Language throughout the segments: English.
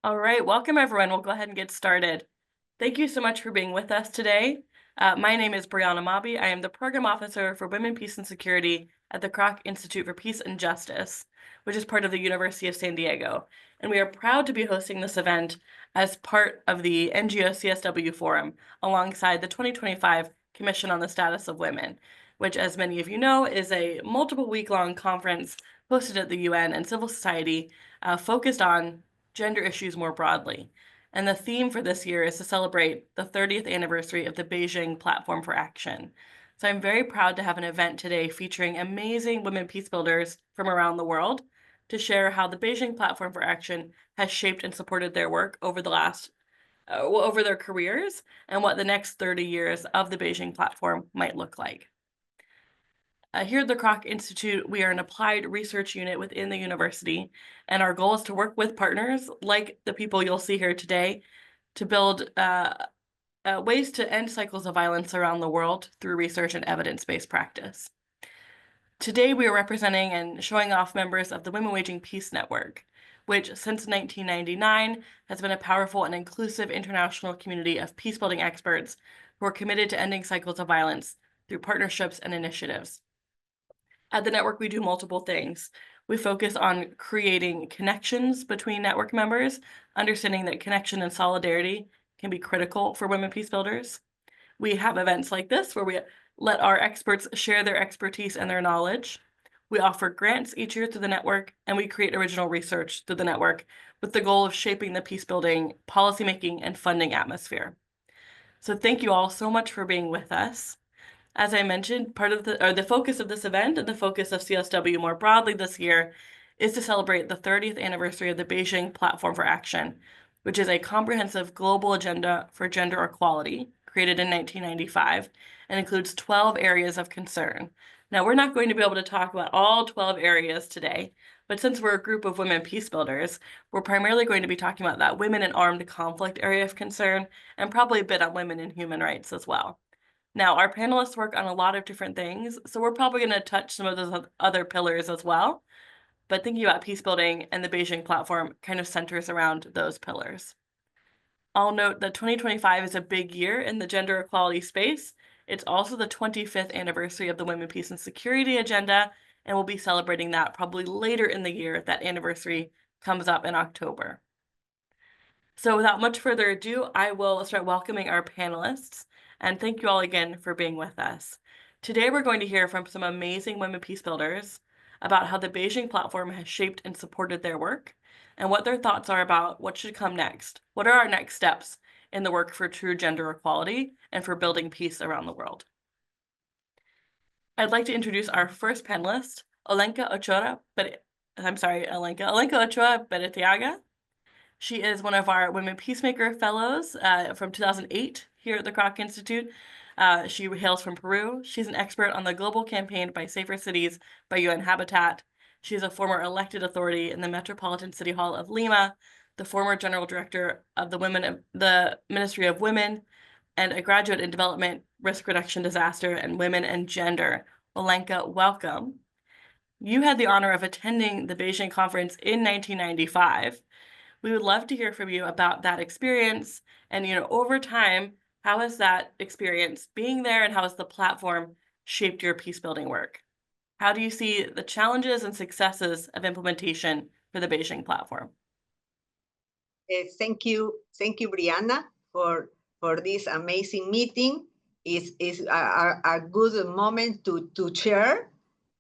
All right, welcome everyone. We'll go ahead and get started. Thank you so much for being with us today. My name is Brianna Mobby. I am the Program Officer for Women, Peace, and Security at the Kroc Institute for Peace and Justice, which is part of the University of San Diego. And we are proud to be hosting this event as part of the NGO CSW Forum, alongside the 2025 Commission on the Status of Women, which, as many of you know, is a multiple week-long conference hosted at the UN and civil society focused on gender issues more broadly. And the theme for this year is to celebrate the 30th anniversary of the Beijing Platform for Action. So I'm very proud to have an event today featuring amazing women peacebuilders from around the world to share how the Beijing Platform for Action has shaped and supported their work over over their careers, and what the next 30 years of the Beijing Platform might look like. Here at the Kroc Institute, we are an applied research unit within the university, and our goal is to work with partners like the people you'll see here today to build ways to end cycles of violence around the world through research and evidence-based practice. Today, we are representing and showing off members of the Women Waging Peace Network, which since 1999 has been a powerful and inclusive international community of peacebuilding experts who are committed to ending cycles of violence through partnerships and initiatives. At the network, we do multiple things. We focus on creating connections between network members, understanding that connection and solidarity can be critical for women peacebuilders. We have events like this where we let our experts share their expertise and their knowledge. We offer grants each year through the network, and we create original research through the network with the goal of shaping the peacebuilding, policymaking, and funding atmosphere. So thank you all so much for being with us. As I mentioned, part of the focus of this event and the focus of CSW more broadly this year is to celebrate the 30th anniversary of the Beijing Platform for Action, which is a comprehensive global agenda for gender equality created in 1995 and includes 12 areas of concern. Now, we're not going to be able to talk about all 12 areas today, but since we're a group of women peacebuilders, we're primarily going to be talking about that women in armed conflict area of concern and probably a bit on women and human rights as well. Now, our panelists work on a lot of different things, so we're probably going to touch some of those other pillars as well. But thinking about peacebuilding and the Beijing platform kind of centers around those pillars. I'll note that 2025 is a big year in the gender equality space. It's also the 25th anniversary of the Women, Peace, and Security Agenda, and we'll be celebrating that probably later in the year. That anniversary comes up in October. So without much further ado, I will start welcoming our panelists, and thank you all again for being with us. Today, we're going to hear from some amazing women peacebuilders about how the Beijing platform has shaped and supported their work, and what their thoughts are about what should come next. What are our next steps in the work for true gender equality and for building peace around the world? I'd like to introduce our first panelist, Olenka Ochoa Beretiaga. She is one of our Women Peacemaker Fellows from 2008 here at the Kroc Institute. She hails from Peru. She's an expert on the global campaign by Safer Cities by UN Habitat. She's a former elected authority in the Metropolitan City Hall of Lima, the former general director of the Ministry of Women, and a graduate in development, risk reduction, disaster, and women and gender. Olenka, welcome. You had the honor of attending the Beijing conference in 1995. We would love to hear from you about that experience and, over time, how has that experience being there and how has the platform shaped your peacebuilding work? How do you see the challenges and successes of implementation for the Beijing platform? Thank you, Brianna, for this amazing meeting. It's a good moment to share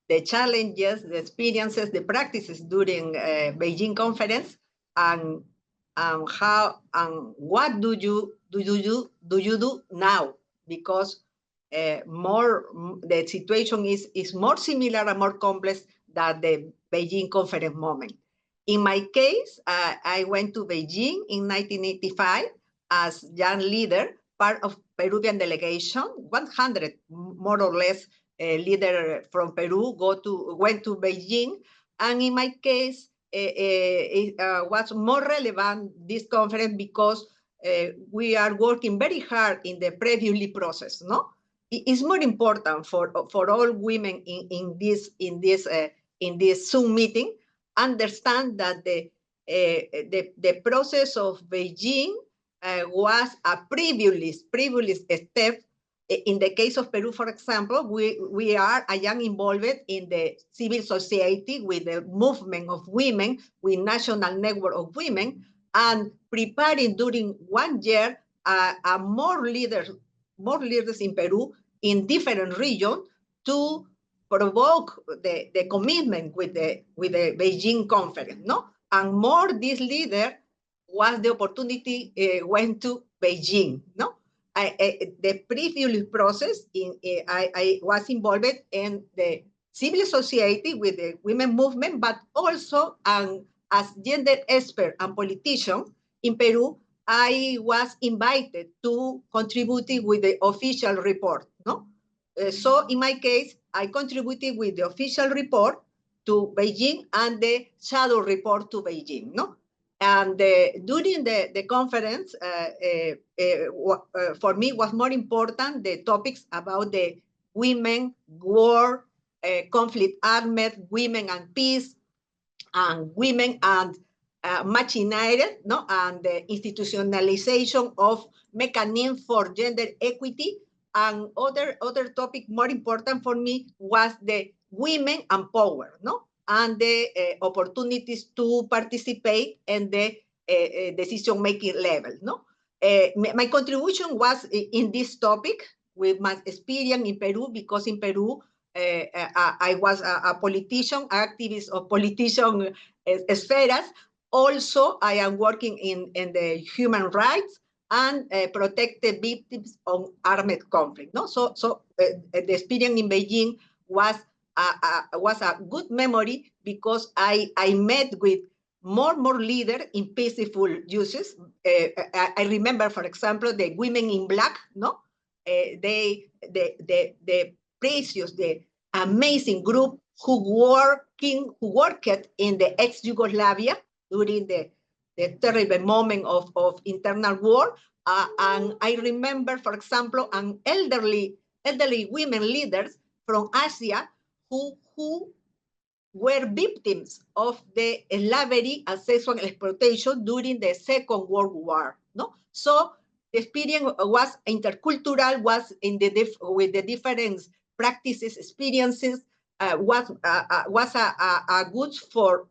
the challenges, the experiences, the practices during Beijing conference, and how and what do you do now? Because the situation is more similar and more complex than the Beijing conference moment. In my case, I went to Beijing in 1985 as young leader, part of Peruvian delegation, 100 more or less leader from Peru went to Beijing. And in my case, it was more relevant, this conference, because we are working very hard in the previously process, no? It's more important for all women in this Zoom meeting understand that the the process of Beijing was a previous step. In the case of Peru, for example, we are a young involved in the civil society with the movement of women, with national network of women, and preparing during 1 year more leaders in Peru in different regions to provoke the commitment with the Beijing conference, no? And more this leader was the opportunity went to Beijing, no? The previous process, I was involved in the civil society with the women movement, but also as gender expert and politician in Peru, I was invited to contribute with the official report, no? So in my case, I contributed with the official report to Beijing and the shadow report to Beijing, no? And during the conference, for me was more important the topics about the women, war, conflict armed, women and peace, and women and machinated, no? And the institutionalization of mechanisms for gender equity. And other topic more important for me was the women and power, no? And the opportunities to participate in the decision-making level, no? My contribution was in this topic with my experience in Peru, because in Peru, I was a politician, activist of politician spheres. Also, I am working in the human rights and protect the victims of armed conflict. No, so the experience in Beijing was a good memory, because I met with more leaders in peaceful uses. I remember, for example, the women in black. No, the precious, the amazing group who worked in the ex-Yugoslavia during the terrible moment of internal war. And I remember, for example, an elderly women leaders from Asia who were victims of the slavery and sexual exploitation during the Second World War. No, so the experience was intercultural, was with the different practices, experiences, was a good for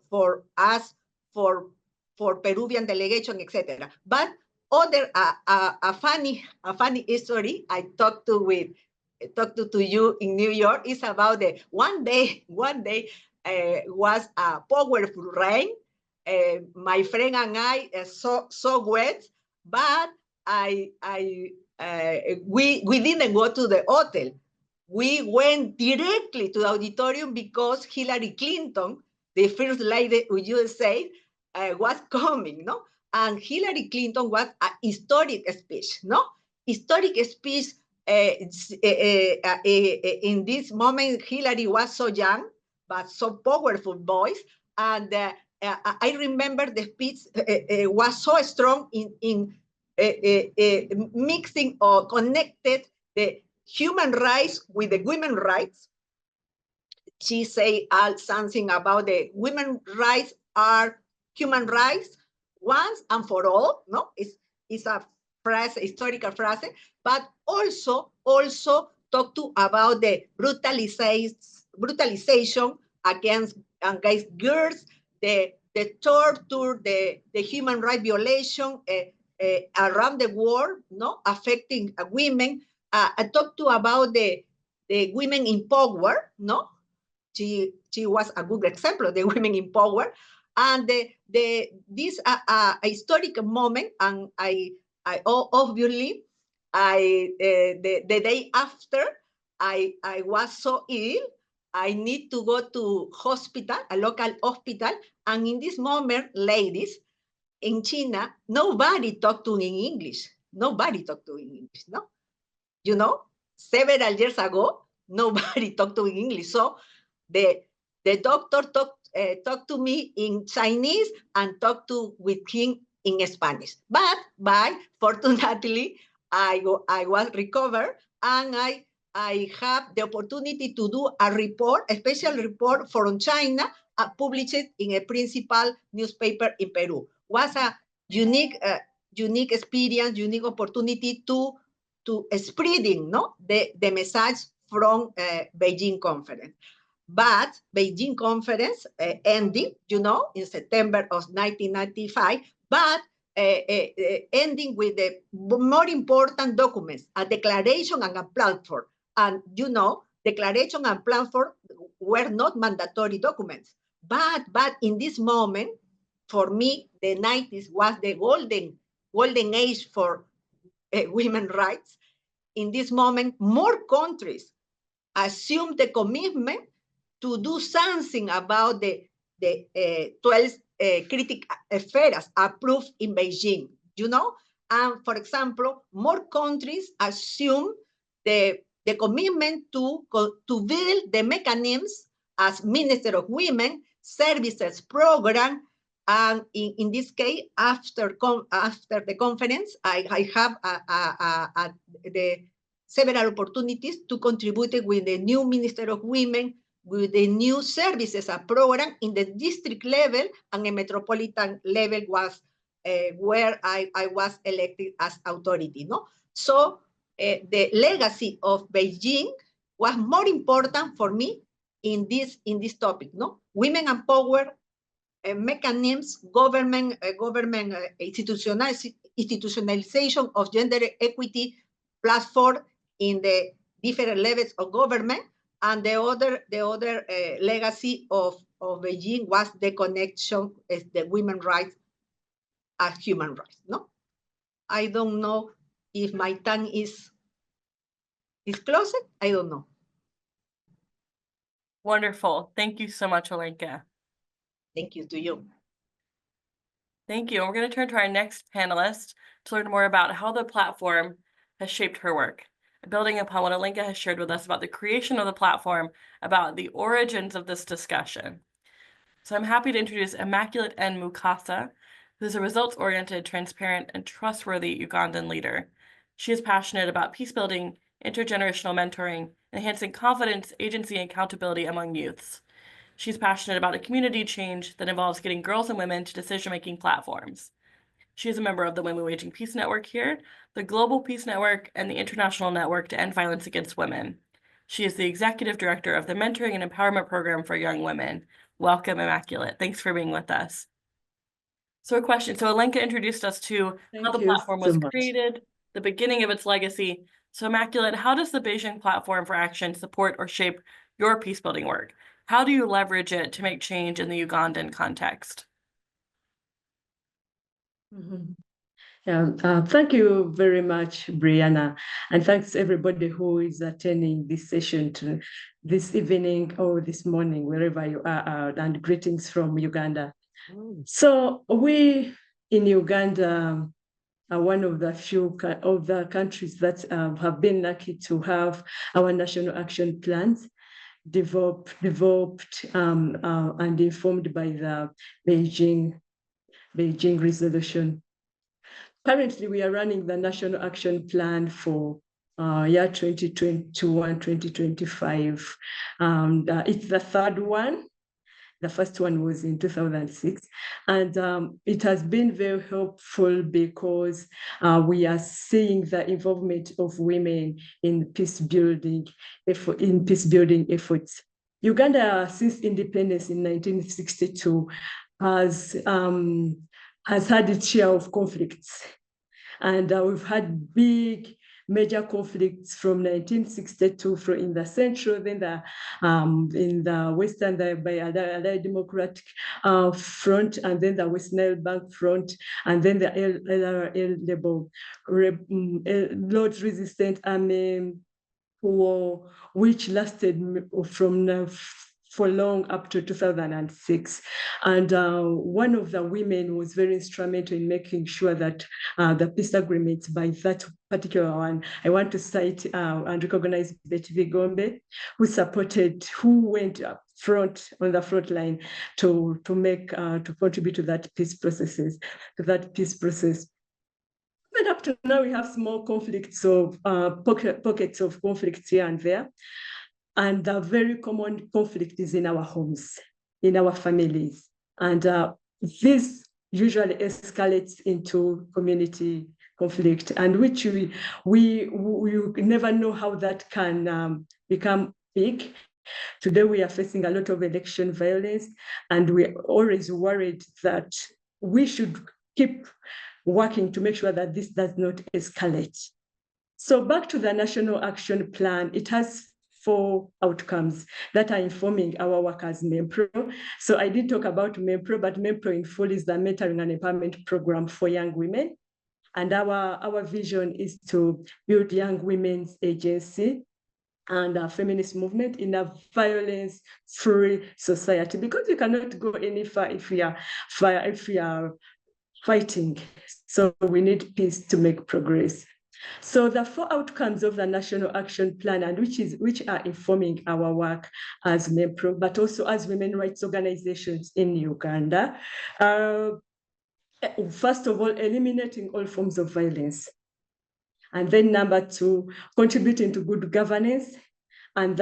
us, for Peruvian delegation, etc. But other a funny story I talked to you in New York is about the one day was a powerful rain. My friend and I so wet, but we didn't go to the hotel. We went directly to the auditorium because Hillary Clinton, the first lady of USA, was coming, no? And Hillary Clinton was a historic speech, no? Historic speech. In this moment, Hillary was so young, but so powerful voice. And I remember the speech was so strong in mixing or connected the human rights with the women rights. She say something about the women rights are human rights once and for all. No, it's a phrase, historical phrase, but also talk to about the brutalization against girls, the torture, the human rights violation around the world, no, affecting women. I talked to about the women in power, no. She was a good example of the women in power, and this historic moment. And I obviously the day after I was so ill. I need to go to hospital, a local hospital, and in this moment, ladies, in China, nobody talked to me in English. Nobody talked to me in English, no? You know, several years ago, nobody talked to me in English. So the doctor talked to me in Chinese and talked with him in Spanish. But fortunately, I was recovered, and I have the opportunity to do a report, a special report from China published in a principal newspaper in Peru. Was a unique experience, unique opportunity to spreading the message from Beijing conference. But Beijing conference ending, in September of 1995, but ending with the more important documents, a declaration and a platform. And declaration and platform were not mandatory documents. But in this moment, for me, the 90s was the golden age for women's rights. In this moment, more countries assume the commitment to do something about the 12 critical spheres approved in Beijing, And for example, more countries assume the commitment to build the mechanisms as Minister of Women, services program, and in this case, after the conference, I have the several opportunities to contribute with the new Minister of Women, with the new services program in the district level and the metropolitan level was where I was elected as authority. So the legacy of Beijing was more important for me in this topic. Women and power mechanisms, government institutionalization of gender equity platform in the different levels of government, and the other legacy of Beijing was the connection of the women's rights as human rights. I don't know if my tongue is closed. I don't know. Wonderful. Thank you so much, Olenka. Thank you to you. Thank you. And we're going to turn to our next panelist to learn more about how the platform has shaped her work. Building upon what Olenka has shared with us about the creation of the platform, about the origins of this discussion. So I'm happy to introduce Immaculate N. Mukasa, who's a results-oriented, transparent, and trustworthy Ugandan leader. She is passionate about peace building, intergenerational mentoring, enhancing confidence, agency, and accountability among youths. She's passionate about a community change that involves getting girls and women to decision-making platforms. She is a member of the Women Waging Peace Network here, the Global Peace Network, and the International Network to End Violence Against Women. She is the executive director of the Mentoring and Empowerment Program for Young Women. Welcome, Immaculate. Thanks for being with us. So a question. So Olenka introduced us to how the platform was created, the beginning of its legacy. So Immaculate, how does the Beijing Platform for Action support or shape your peacebuilding work? How do you leverage it to make change in the Ugandan context? Mm-hmm. Yeah, thank you very much, Brianna, and thanks everybody who is attending this session this evening or this morning, wherever you are, and greetings from Uganda. So we in Uganda are one of the few of the countries that have been lucky to have our national action plans developed and informed by the Beijing resolution. Currently, we are running the National Action Plan for year 2021-2025. It's the third one. The first one was in 2006. And it has been very helpful because we are seeing the involvement of women in peacebuilding efforts. Uganda, since independence in 1962, has had its share of conflicts. And we've had big major conflicts from 1962 in the central, then in the western, by the Democratic Front, and then the West Nile Bank Front, and then the LRL Lord's Resistance Army War, which lasted from for long up to 2006. And one of the women was very instrumental in making sure that the peace agreements by that particular one, I want to cite and recognize Betty Vigombe, who went up front on the front line to contribute to that peace process. And up to now, we have small conflicts of pockets of conflicts here and there. And the very common conflict is in our homes. in our families. And this usually escalates into community conflict, and which we never know how that can become big. Today, we are facing a lot of election violence, and we're always worried that we should keep working to make sure that this does not escalate. So back to the National Action Plan, it has 4 outcomes that are informing our work as MEMPRO. So I did talk about MEMPRO, but MEMPRO in full is the mentoring and empowerment program for young women. And our vision is to build young women's agency and a feminist movement in a violence-free society, because you cannot go any far if we are fighting. So we need peace to make progress. So the 4 outcomes of the National Action Plan, and which are informing our work as MEMPRO, but also as women rights organizations in Uganda. First of all, eliminating all forms of violence. And then number 2, contributing to good governance and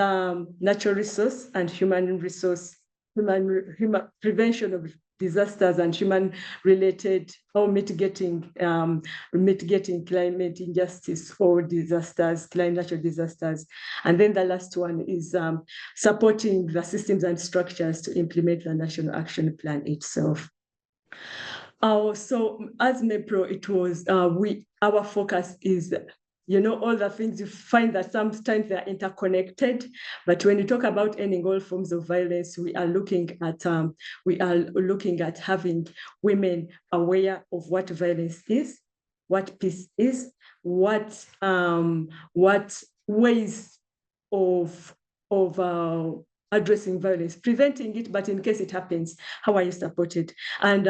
natural resource and human resource, human prevention of disasters and human-related or mitigating climate injustice or disasters, natural disasters. And then the last one is supporting the systems and structures to implement the National Action Plan itself. So as MEPRO, it was our focus is, all the things you find that sometimes they're interconnected, but when you talk about ending all forms of violence, we are looking at having women aware of what violence is, what peace is, what ways of addressing violence, preventing it, but in case it happens, how are you supported? And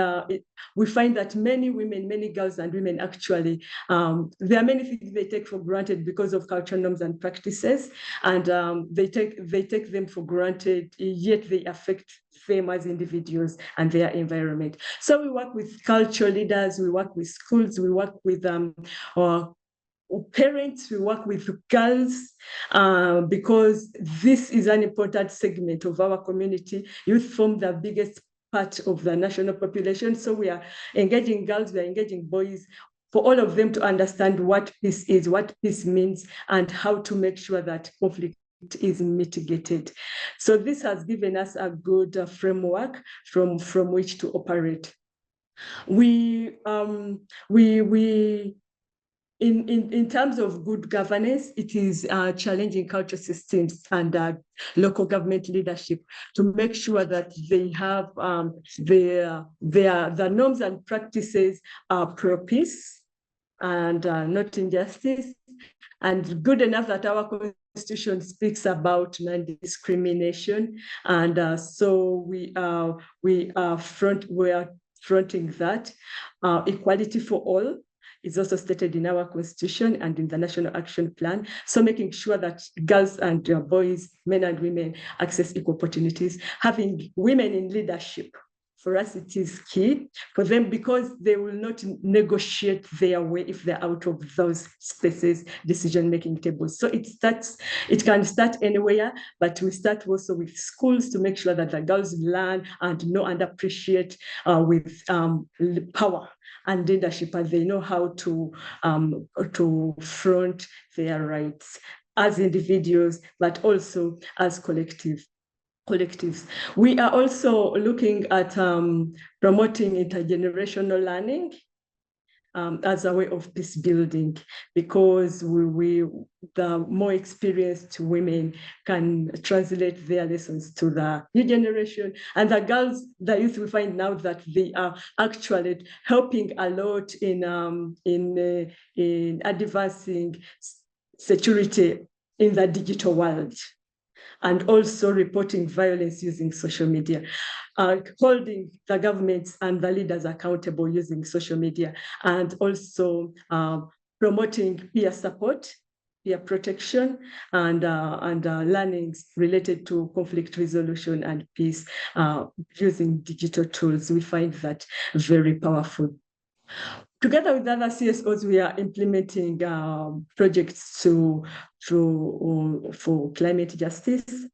we find that many women, many girls and women actually, there are many things they take for granted because of cultural norms and practices, and they take them for granted, yet they affect them as individuals and their environment. So we work with cultural leaders, we work with schools, we work with parents, we work with girls, because this is an important segment of our community. Youth form the biggest part of the national population. So we are engaging girls, we are engaging boys, for all of them to understand what peace is, what peace means, and how to make sure that conflict is mitigated. So this has given us a good framework from which to operate. In terms of good governance, it is challenging cultural systems and local government leadership to make sure that they have the norms and practices are pro-peace and not injustice, and good enough that our Constitution speaks about non-discrimination. And so we are fronting that. Equality for all is also stated in our Constitution and in the National Action Plan. So making sure that girls and boys, men and women access equal opportunities. Having women in leadership, for us, it is key for them, because they will not negotiate their way if they're out of those spaces, decision-making tables. So it can start anywhere, but we start also with schools to make sure that the girls learn and know and appreciate with power and leadership, and they know how to front their rights as individuals, but also as collectives. We are also looking at promoting intergenerational learning as a way of peace building, because the more experienced women can translate their lessons to the new generation. And the girls, the youth, we find now that they are actually helping a lot in advancing security in the digital world, and also reporting violence using social media, holding the governments and the leaders accountable using social media, and also promoting peer support, peer protection, and learnings related to conflict resolution and peace using digital tools. We find that very powerful. Together with other CSOs, we are implementing projects for climate justice,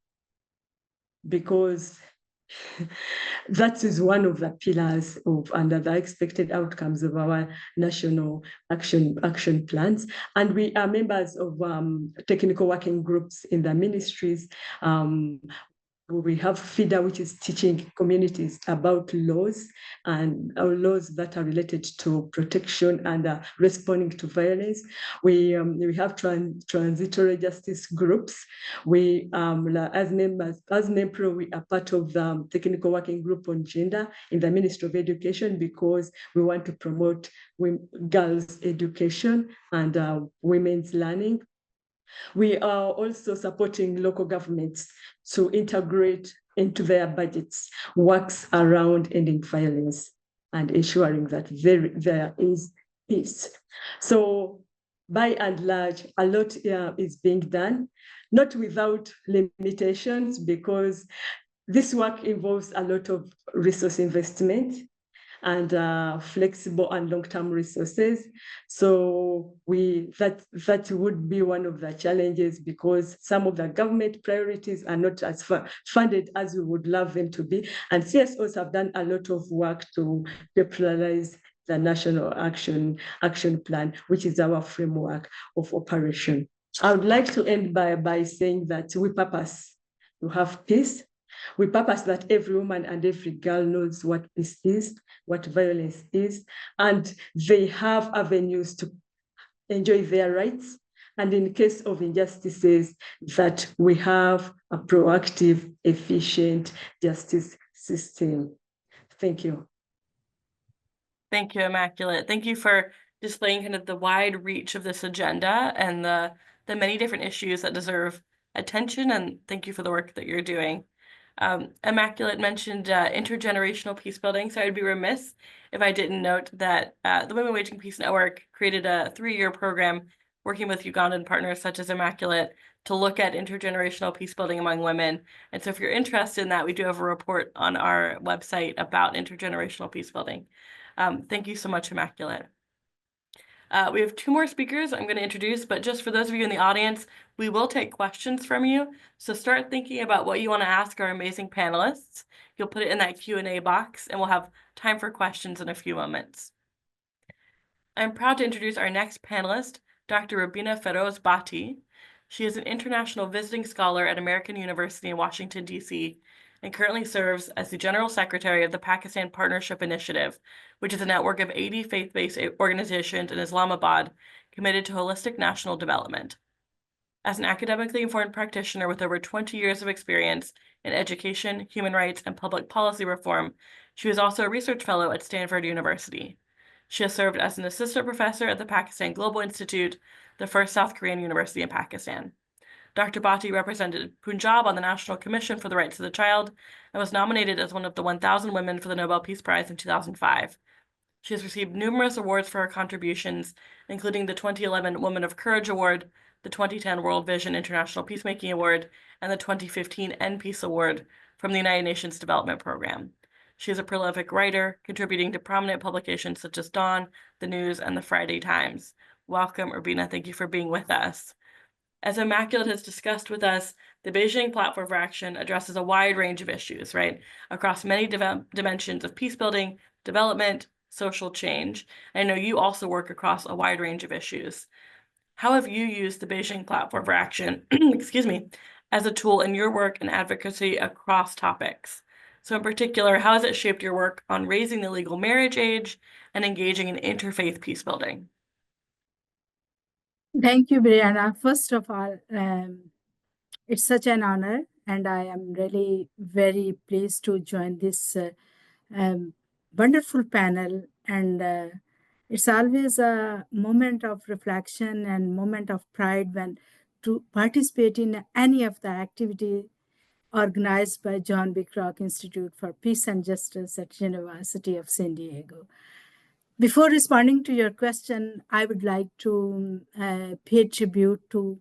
because That is one of the pillars of and the expected outcomes of our national action plans. And we are members of technical working groups in the ministries. We have FIDA, which is teaching communities about laws and laws that are related to protection and responding to violence. We have transitory justice groups. We, as NEMPRO, we are part of the technical working group on gender in the Ministry of Education because we want to promote girls' education and women's learning. We are also supporting local governments to integrate into their budgets works around ending violence and ensuring that there is peace. So by and large, a lot is being done, not without limitations, because this work involves a lot of resource investment and flexible and long-term resources. So that would be one of the challenges because some of the government priorities are not as funded as we would love them to be. And CSOs have done a lot of work to popularize the National Action Plan, which is our framework of operation. I would like to end by saying that we purpose to have peace. We purpose that every woman and every girl knows what peace is, what violence is, and they have avenues to enjoy their rights. And in case of injustices, that we have a proactive, efficient justice system. Thank you. Thank you, Immaculate. Thank you for displaying kind of the wide reach of this agenda and the many different issues that deserve attention. And thank you for the work that you're doing. Immaculate mentioned intergenerational peace building, so I'd be remiss if I didn't note that the Women Waging Peace Network created a 3-year program working with Ugandan partners such as Immaculate to look at intergenerational peace building among women. And so if you're interested in that, we do have a report on our website about intergenerational peace building. Thank you so much, Immaculate. We have 2 more speakers I'm going to introduce, but just for those of you in the audience, we will take questions from you. So start thinking about what you want to ask our amazing panelists. You'll put it in that Q&A box, and we'll have time for questions in a few moments. I'm proud to introduce our next panelist, Dr. Rubina Feroz Bhatti. She is an international visiting scholar at American University in Washington, D.C., and currently serves as the General Secretary of the Pakistan Partnership Initiative, which is a network of 80 faith-based organizations in Islamabad committed to holistic national development. As an academically informed practitioner with over 20 years of experience in education, human rights, and public policy reform, she was also a research fellow at Stanford University. She has served as an assistant professor at the Pakistan Global Institute, the first South Korean university in Pakistan. Dr. Bhatti represented Punjab on the National Commission for the Rights of the Child and was nominated as one of the 1,000 women for the Nobel Peace Prize in 2005. She has received numerous awards for her contributions, including the 2011 Woman of Courage Award, the 2010 World Vision International Peacemaking Award, and the 2015 NPeace Award from the United Nations Development Program. She is a prolific writer, contributing to prominent publications such as Dawn, The News, and the Friday Times. Welcome, Rubina. Thank you for being with us. As Immaculate has discussed with us, the Beijing Platform for Action addresses a wide range of issues, right, across many dimensions of peace building, development, social change. I know you also work across a wide range of issues. How have you used the Beijing Platform for Action, excuse me, as a tool in your work and advocacy across topics? So in particular, how has it shaped your work on raising the legal marriage age and engaging in interfaith peace building? Thank you, Brianna. First of all, it's such an honor, and I am really very pleased to join this wonderful panel. And it's always a moment of reflection and moment of pride when to participate in any of the activity organized by John B. Kroc Institute for Peace and Justice at University of San Diego. Before responding to your question, I would like to pay tribute to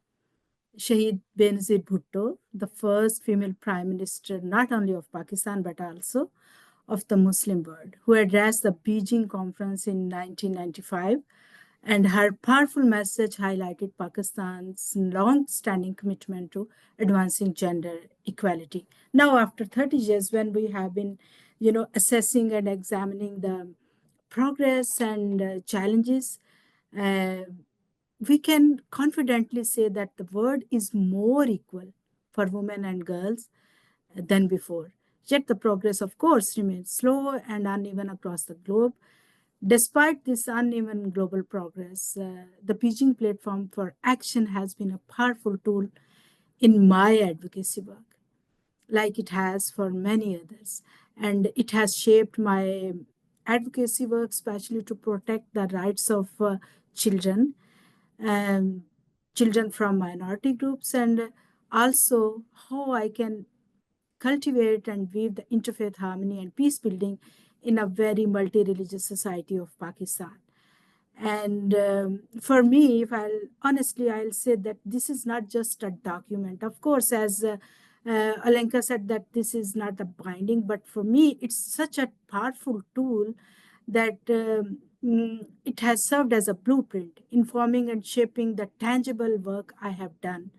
Shahid Benazir Bhutto, the first female prime minister, not only of Pakistan, but also of the Muslim world, who addressed the Beijing conference in 1995 And her powerful message highlighted Pakistan's long-standing commitment to advancing gender equality. Now, after 30 years, when we have been, assessing and examining the progress and challenges, uh, we can confidently say that the world is more equal for women and girls than before. Yet the progress, of course, remains slow and uneven across the globe. Despite this uneven global progress, the Beijing Platform for Action has been a powerful tool in my advocacy work, like it has for many others. And it has shaped my advocacy work, especially to protect the rights of children, um, children from minority groups, and also how I can cultivate and weave the interfaith harmony and peace building in a very multi-religious society of Pakistan. And for me, if I'll honestly, I'll say that this is not just a document. Of course, as Alenka said, that this is not a binding, but for me, it's such a powerful tool that it has served as a blueprint, informing and shaping the tangible work I have done.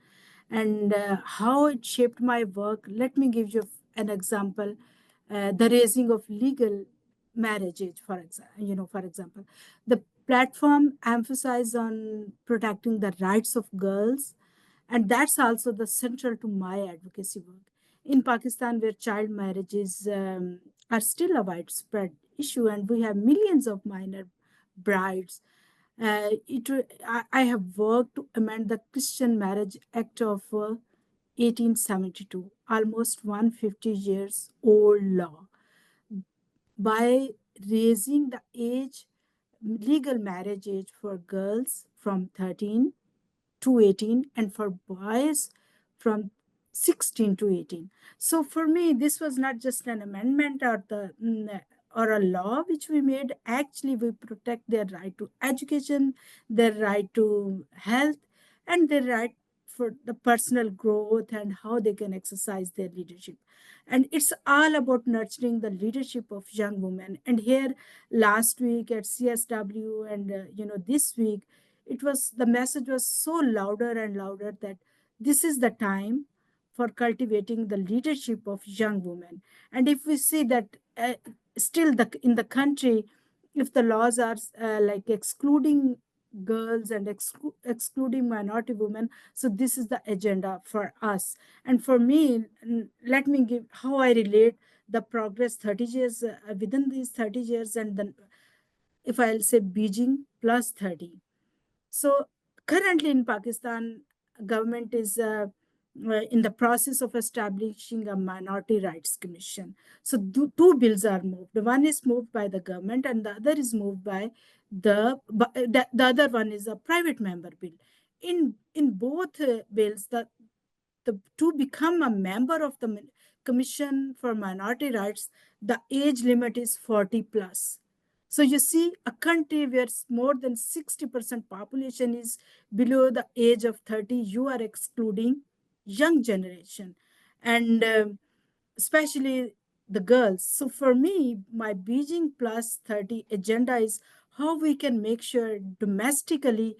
And how it shaped my work, let me give you an example. The raising of legal marriage age, for example, the platform emphasized on protecting the rights of girls, and that's also the central to my advocacy work. In Pakistan, where child marriages are still a widespread issue, and we have millions of minor brides, I have worked to amend the Christian Marriage Act of 1872, almost 150 years old law, by raising the legal marriage age for girls from 13 to 18 and for boys from 16 to 18. So for me, this was not just an amendment or a law which we made. Actually, we protect their right to education, their right to health, and their right for the personal growth and how they can exercise their leadership. And it's all about nurturing the leadership of young women. And here last week at CSW and this week, the message was so louder and louder that this is the time for cultivating the leadership of young women. And if we see that still in the country, if the laws are like excluding girls and excluding minority women, so this is the agenda for us. And for me, let me give how I relate the progress 30 years within these 30 years, and then if I'll say Beijing plus 30. So currently in Pakistan, government is in the process of establishing a minority rights commission. So two bills are moved. One is moved by the government and the other is moved by the other one is a private member bill. In both bills, to become a member of the Commission for Minority Rights, the age limit is 40 plus. So you see, a country where more than 60% population is below the age of 30, you are excluding young generation, and especially the girls. So for me, my Beijing plus 30 agenda is how we can make sure domestically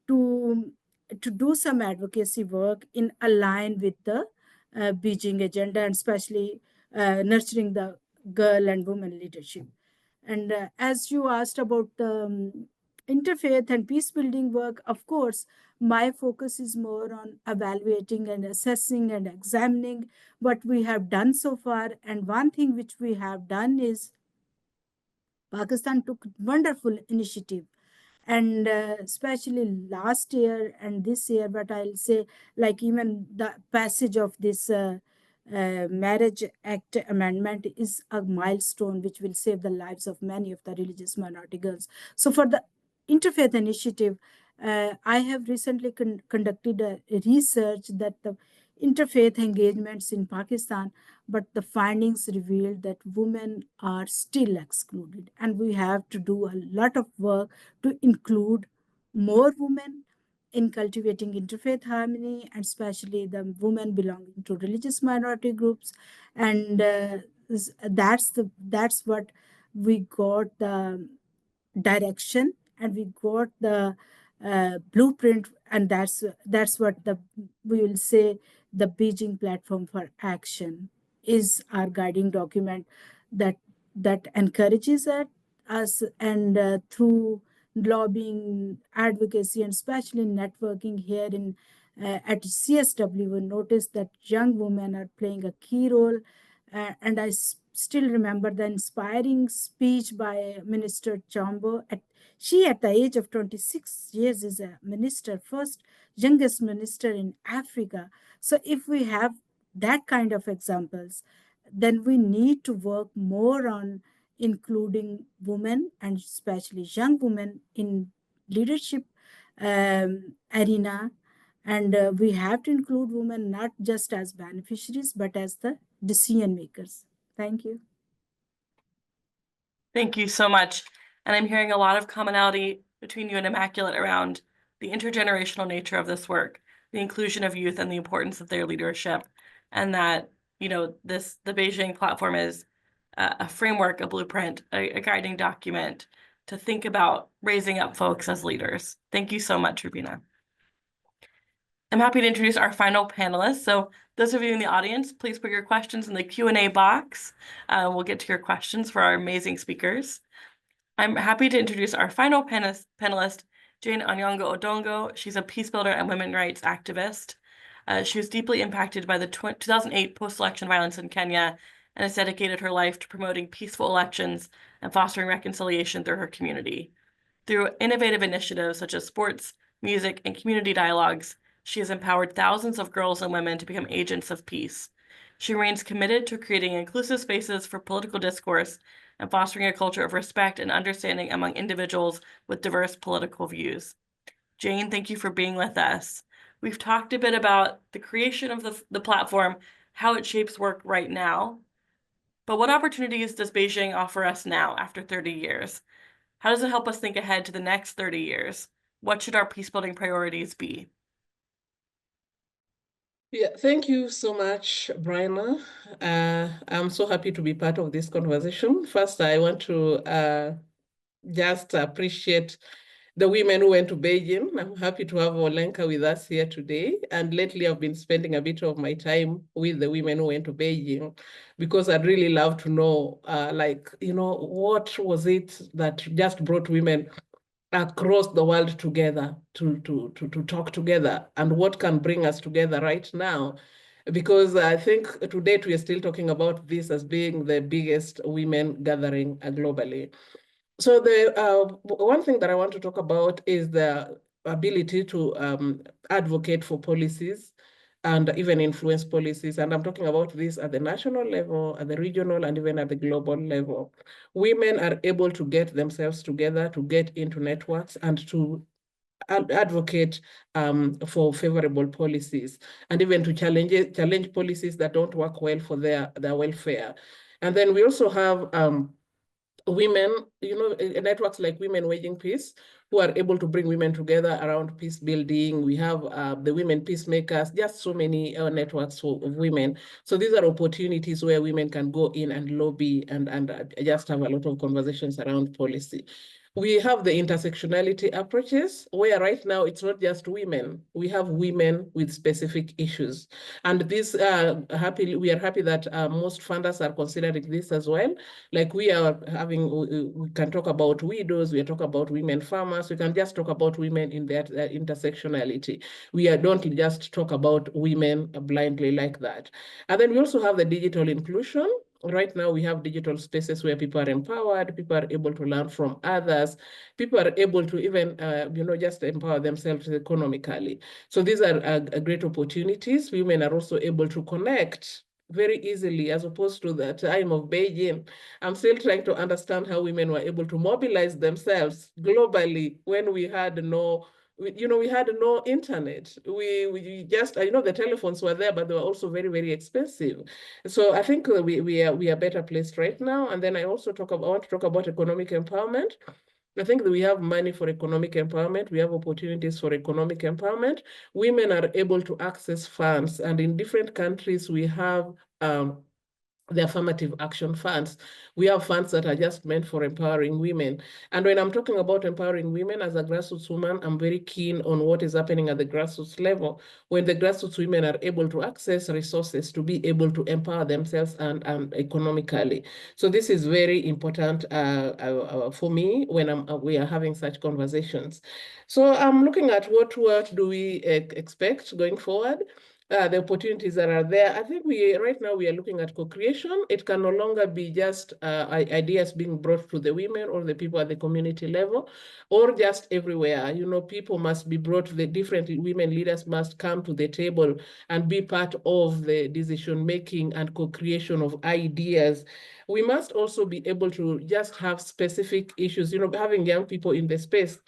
to do some advocacy work in align with the Beijing agenda, and especially nurturing the girl and women leadership. And as you asked about interfaith and peace building work, of course, my focus is more on evaluating and assessing and examining what we have done so far. And one thing which we have done is Pakistan took wonderful initiative, and especially last year and this year, but I'll say like even the passage of this marriage act amendment is a milestone which will save the lives of many of the religious minority girls. So for the interfaith initiative, I have recently conducted a research that the interfaith engagements in Pakistan, but the findings revealed that women are still excluded, and we have to do a lot of work to include more women in cultivating interfaith harmony, and especially the women belonging to religious minority groups. And that's what we got the direction and we got the blueprint, and that's what we will say the Beijing Platform for Action is our guiding document that encourages us, and through lobbying, advocacy, and especially networking here at CSW, we noticed that young women are playing a key role. And I still remember the inspiring speech by Minister Chombo. She, at the age of 26 years, is a minister, first youngest minister in Africa. So if we have that kind of examples, then we need to work more on including women, and especially young women, in leadership arena. And we have to include women not just as beneficiaries, but as the decision makers. Thank you. Thank you so much. And I'm hearing a lot of commonality between you and Immaculate around the intergenerational nature of this work, the inclusion of youth and the importance of their leadership, and that, you know, the Beijing platform is a framework, a blueprint, a guiding document to think about raising up folks as leaders. Thank you so much, Rubina. I'm happy to introduce our final panelists. So those of you in the audience, please put your questions in the Q&A box. We'll get to your questions for our amazing speakers. I'm happy to introduce our final panelist, Jane Anyongo Odongo. She's a peace builder and women's rights activist. She was deeply impacted by the 2008 post-election violence in Kenya and has dedicated her life to promoting peaceful elections and fostering reconciliation through her community. Through innovative initiatives such as sports, music, and community dialogues, she has empowered thousands of girls and women to become agents of peace. She remains committed to creating inclusive spaces for political discourse and fostering a culture of respect and understanding among individuals with diverse political views. Jane, thank you for being with us. We've talked a bit about the creation of the platform, how it shapes work right now, but what opportunities does Beijing offer us now after 30 years? How does it help us think ahead to the next 30 years? What should our peacebuilding priorities be? Yeah, thank you so much, Brianna. I'm so happy to be part of this conversation. First, I want to just appreciate the women who went to Beijing. I'm happy to have Olenka with us here today. And lately, I've been spending a bit of my time with the women who went to Beijing because I'd really love to know, what was it that just brought women across the world together to talk together, and what can bring us together right now, because I think to date we are still talking about this as being the biggest women gathering globally. So the one thing that I want to talk about is the ability to advocate for policies and even influence policies. And I'm talking about this at the national level, at the regional, and even at the global level. Women are able to get themselves together, to get into networks, and to advocate for favorable policies, and even to challenge policies that don't work well for their welfare. And then we also have women, networks like Women Waging Peace, who are able to bring women together around peace building. We have the Women Peacemakers, just so many networks of women. So these are opportunities where women can go in and lobby and just have a lot of conversations around policy. We have the intersectionality approaches, where right now it's not just women. We have women with specific issues. And this, we are happy that most funders are considering this as well. Like we can talk about widows, we talk about women farmers, we can just talk about women in that intersectionality. We don't just talk about women blindly like that. And then we also have the digital inclusion. Right now, we have digital spaces where people are empowered, people are able to learn from others, people are able to even, just empower themselves economically. So these are great opportunities. Women are also able to connect very easily, as opposed to the time of Beijing. I'm still trying to understand how women were able to mobilize themselves globally when we had no internet. We just, the telephones were there, but they were also very, very expensive. So I think we are better placed right now. And then I want to talk about economic empowerment. I think that we have money for economic empowerment. We have opportunities for economic empowerment. Women are able to access funds, and in different countries we have the affirmative action funds. We have funds that are just meant for empowering women. And when I'm talking about empowering women as a grassroots woman, I'm very keen on what is happening at the grassroots level. When the grassroots women are able to access resources to be able to empower themselves and economically. So this is very important for me when we are having such conversations. So I'm looking at what do we expect going forward. The opportunities that are there. I think right now we are looking at co-creation. It can no longer be just ideas being brought to the women or the people at the community level, or just everywhere. You know, people must be brought, the different women leaders must come to the table and be part of the decision-making and co-creation of ideas. We must also be able to just have specific issues, you know, having young people in the space.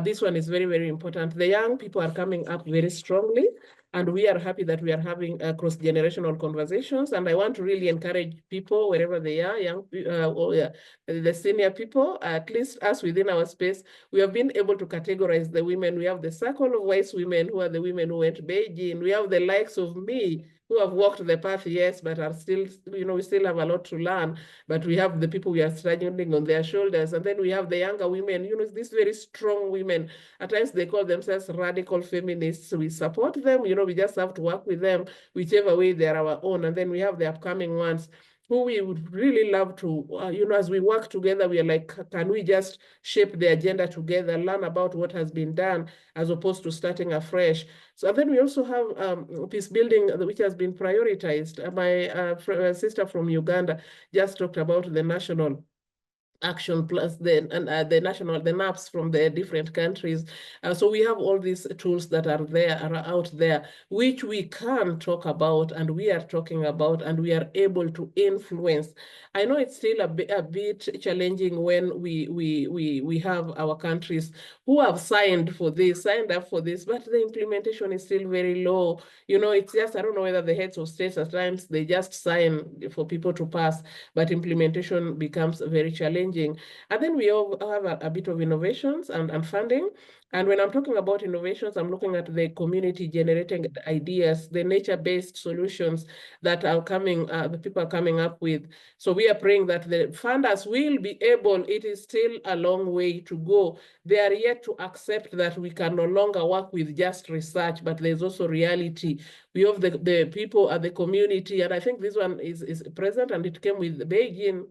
This one is very, very important. The young people are coming up very strongly, and we are happy that we are having cross-generational conversations. And I want to really encourage people, wherever they are, young, the senior people, at least us within our space, we have been able to categorize the women. We have the circle of wise women, who are the women who went to Beijing. We have the likes of me, who have walked the path, yes, but are still, you know, we still have a lot to learn. But we have the people we are standing on their shoulders. And then we have the younger women, you know, these very strong women. At times they call themselves radical feminists. We support them, you know, we just have to work with them, whichever way they're our own. And then we have the upcoming ones who we would really love to, you know, as we work together, we are like, can we just shape the agenda together, learn about what has been done, as opposed to starting afresh. So then we also have peace building, which has been prioritized. My sister from Uganda just talked about the national action plus the NAPs from the different countries. So we have all these tools that are out there, which we can talk about, and we are talking about, and we are able to influence. I know it's still a bit challenging when we have our countries who have signed up for this, but the implementation is still very low. You know, it's just, I don't know whether the heads of states at times, they just sign for people to pass, but implementation becomes very challenging. And then we all have a bit of innovations and funding. And when I'm talking about innovations, I'm looking at the community generating ideas, the nature-based solutions that are coming, the people are coming up with. So we are praying that the funders will be able, it is still a long way to go. They are yet to accept that we can no longer work with just research, but there's also reality. We have the people at the community, and I think this one is present, and it came with Beijing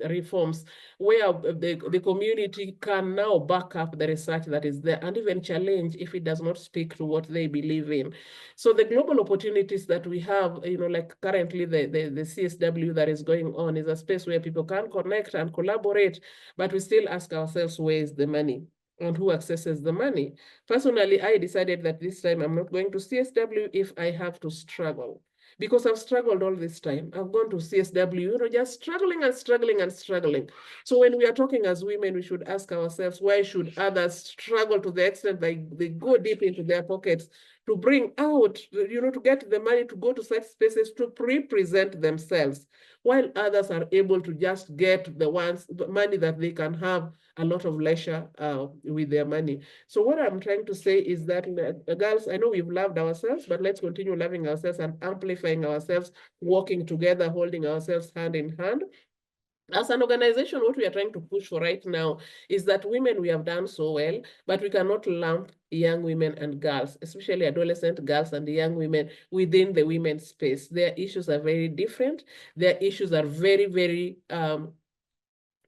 reforms, where the community can now back up the research that is there and even challenge if it does not speak to what they believe in. So the global opportunities that we have, you know, like currently the CSW that is going on is a space where people can connect and collaborate, but we still ask ourselves, where is the money? And who accesses the money? Personally, I decided that this time I'm not going to CSW if I have to struggle, because I've struggled all this time. I've gone to CSW, you know, just struggling and struggling and struggling. So when we are talking as women, we should ask ourselves, why should others struggle to the extent that they go deep into their pockets to bring out, you know, to get the money to go to such spaces to represent themselves, while others are able to just get the money that they can have a lot of leisure with their money. So what I'm trying to say is that, girls, I know we've loved ourselves, but let's continue loving ourselves and amplifying ourselves, working together, holding ourselves hand in hand. As an organization, what we are trying to push for right now is that women, we have done so well, but we cannot lump young women and girls, especially adolescent girls and young women, within the women's space. Their issues are very different. Their issues are very, very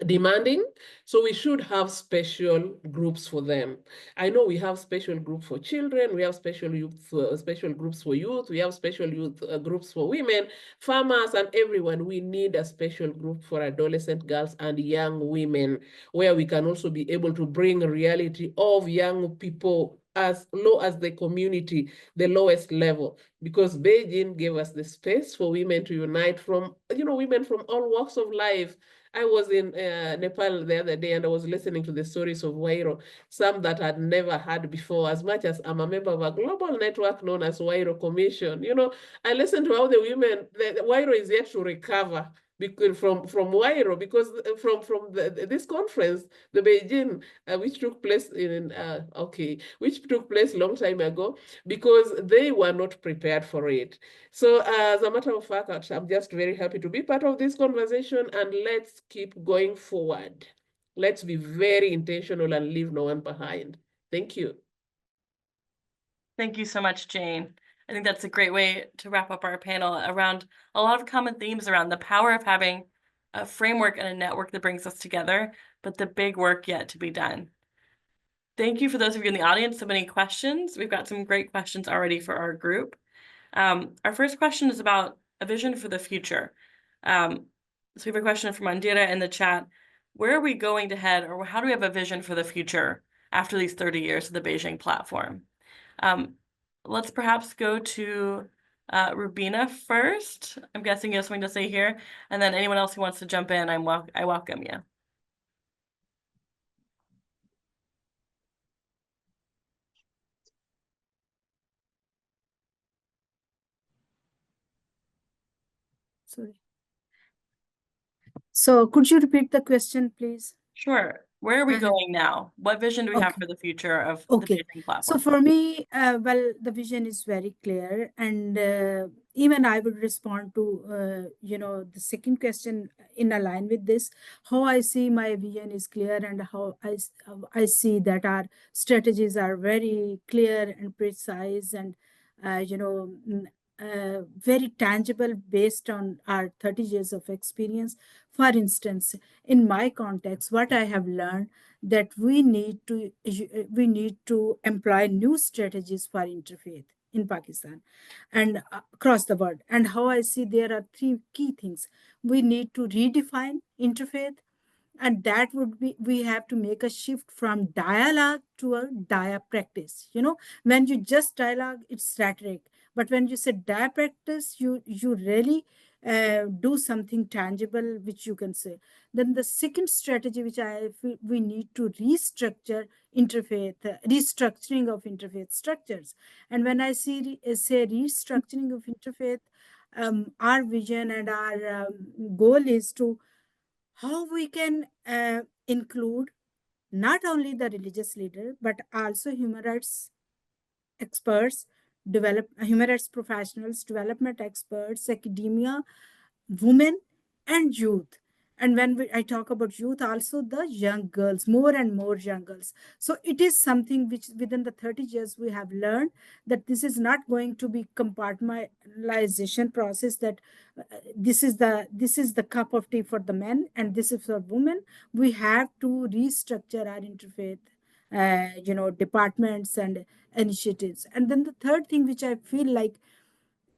demanding. So we should have special groups for them. I know we have special groups for children, we have special groups for youth, we have special youth groups for women, farmers, and everyone. We need a special group for adolescent girls and young women, where we can also be able to bring a reality of young people as low as the community, the lowest level, because Beijing gave us the space for women to unite from, you know, women from all walks of life. I was in Nepal the other day, and I was listening to the stories of Wairo, some that I'd never heard before, as much as I'm a member of a global network known as Wairo Commission. You know, I listened to how the women, the Wairo is yet to recover. because from Wairo, because from this conference, the Beijing, which took place in which took place a long time ago, because they were not prepared for it. So as a matter of fact, I'm just very happy to be part of this conversation, and let's keep going forward. Let's be very intentional and leave no one behind. Thank you. Thank you so much, Jane. I think that's a great way to wrap up our panel around a lot of common themes around the power of having a framework and a network that brings us together, but the big work yet to be done. Thank you for those of you in the audience. So many questions. We've got some great questions already for our group. Our first question is about a vision for the future. So we have a question from Andira in the chat. Where are we going to head, or how do we have a vision for the future after these 30 years of the Beijing platform? Let's perhaps go to Rubina first. I'm guessing you have something to say here, and then anyone else who wants to jump in, I welcome you. Sorry. So could you repeat the question, please? Sure. Where are we going now? What vision do we have Okay. for the future of Okay. the Beijing platform? So for me, well, the vision is very clear, and even I would respond to, the second question in line with this. How I see my vision is clear, and how I see that our strategies are very clear and precise, and very tangible based on our 30 years of experience. For instance, in my context, what I have learned that we need to employ new strategies for interfaith in Pakistan and across the world. And how I see there are three key things. We need to redefine interfaith, and that would be, we have to make a shift from dialogue to a dia practice. When you just dialogue, it's rhetoric, but when you say dia practice, you really do something tangible which you can say. Then the second strategy which I feel we need to restructure interfaith, restructuring of interfaith structures. And when I say restructuring of interfaith, our vision and our goal is to how we can include not only the religious leader, but also human rights experts, human rights professionals, development experts, academia, women, and youth. And when I talk about youth, also the young girls, more and more young girls. So it is something which within the 30 years we have learned that this is not going to be compartmentalization process, that this is the cup of tea for the men and this is for women. We have to restructure our interfaith departments and initiatives. And then the third thing which I feel like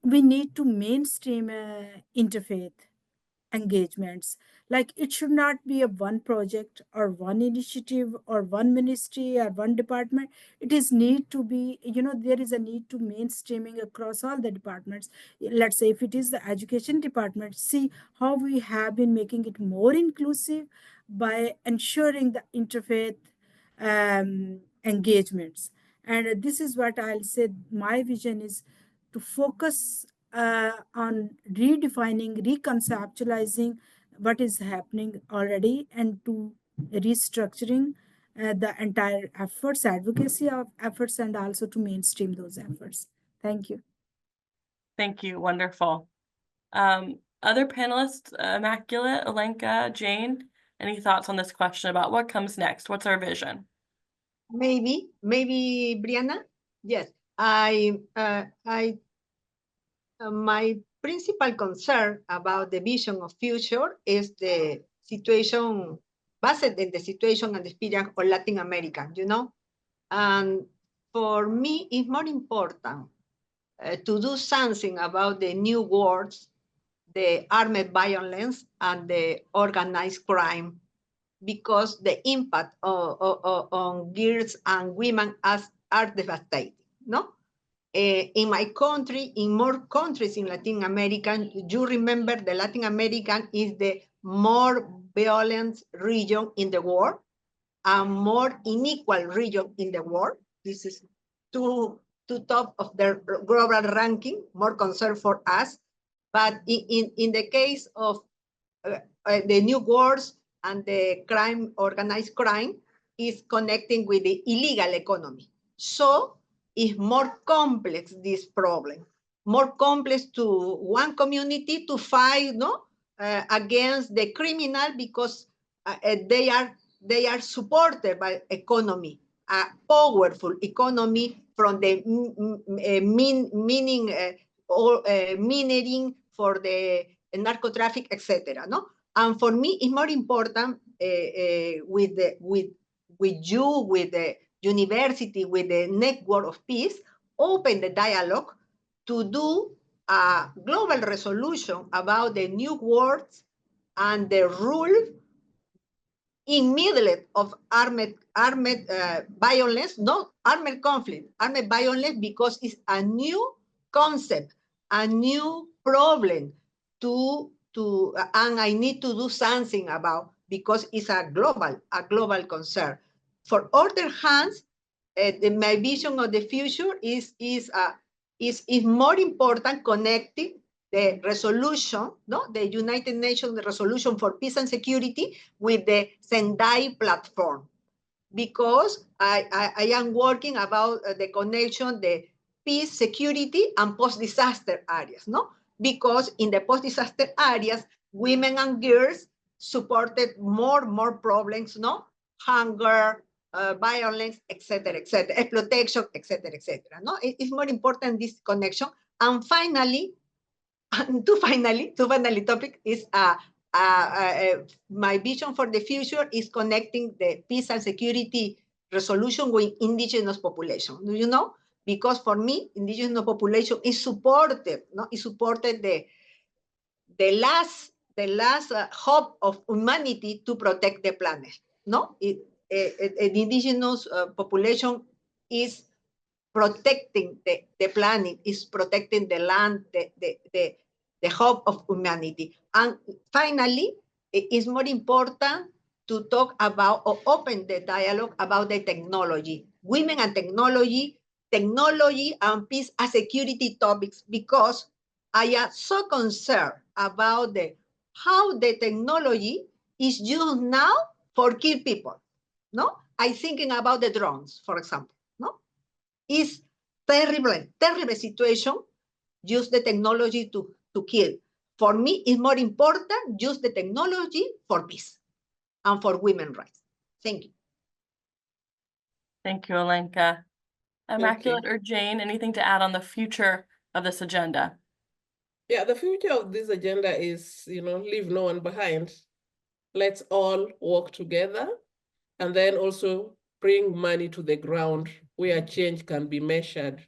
we need to mainstream interfaith engagements. Like it should not be a one project or one initiative or one ministry or one department. It is need to be, there is a need to mainstreaming across all the departments. Let's say if it is the education department, see how we have been making it more inclusive by ensuring the interfaith engagements. And this is what I'll say my vision is, to focus on redefining, reconceptualizing what is happening already, and to restructuring the entire efforts, advocacy of efforts, and also to mainstream those efforts. Thank you. Thank you. Wonderful. Other panelists, Immaculate, Alenka, Jane, any thoughts on this question about what comes next? What's our vision? Maybe Brianna? Yes, my principal concern about the vision of future is the situation, based in the situation and experience of Latin America, And for me, it's more important to do something about the new wars, the armed violence and the organized crime, because the impact on girls and women are devastating, no? In my country, in more countries in Latin America, you remember the Latin American is the more violent region in the world and more unequal region in the world. This is two top of the global ranking, more concern for us. But in the case of the new wars and the crime, organized crime, is connecting with the illegal economy. So it's more complex, this problem, more complex to one community to fight against the criminal, because they are supported by economy, a powerful economy from the mining for the narco traffic, etc. No, and for me, it's more important with the university, with the network of peace, open the dialogue to do a global resolution about the new words and the rule in middle of armed violence, not armed conflict, armed violence, because it's a new concept, a new problem and I need to do something about, because it's a global concern. For other hands, my vision of the future is more important connecting the resolution, the United Nations resolution for peace and security with the Sendai platform, because I am working about the connection, the peace, security, and post-disaster areas, because in the post-disaster areas, women and girls supported more problems, hunger, violence, etc., exploitation, etc. It's more important, this connection. And finally, to finally topic is my vision for the future is connecting the peace and security resolution with indigenous population. Do you know? Because for me, indigenous population is supported, the last hope of humanity to protect the planet. The indigenous population is protecting the planet, is protecting the land, the hope of humanity. And finally, it is more important to talk about or open the dialogue about the technology, women and technology and peace and security topics, because I am so concerned about how the technology is used now for kill people. I thinking about the drones, for example. Is terrible situation, use the technology to kill. For me, it's more important, use the technology for peace and for women's rights. Thank you. Thank you, Alenka. Immaculate or Jane, anything to add on the future of this agenda? Yeah, the future of this agenda is, leave no one behind. Let's all work together, and then also bring money to the ground where change can be measured,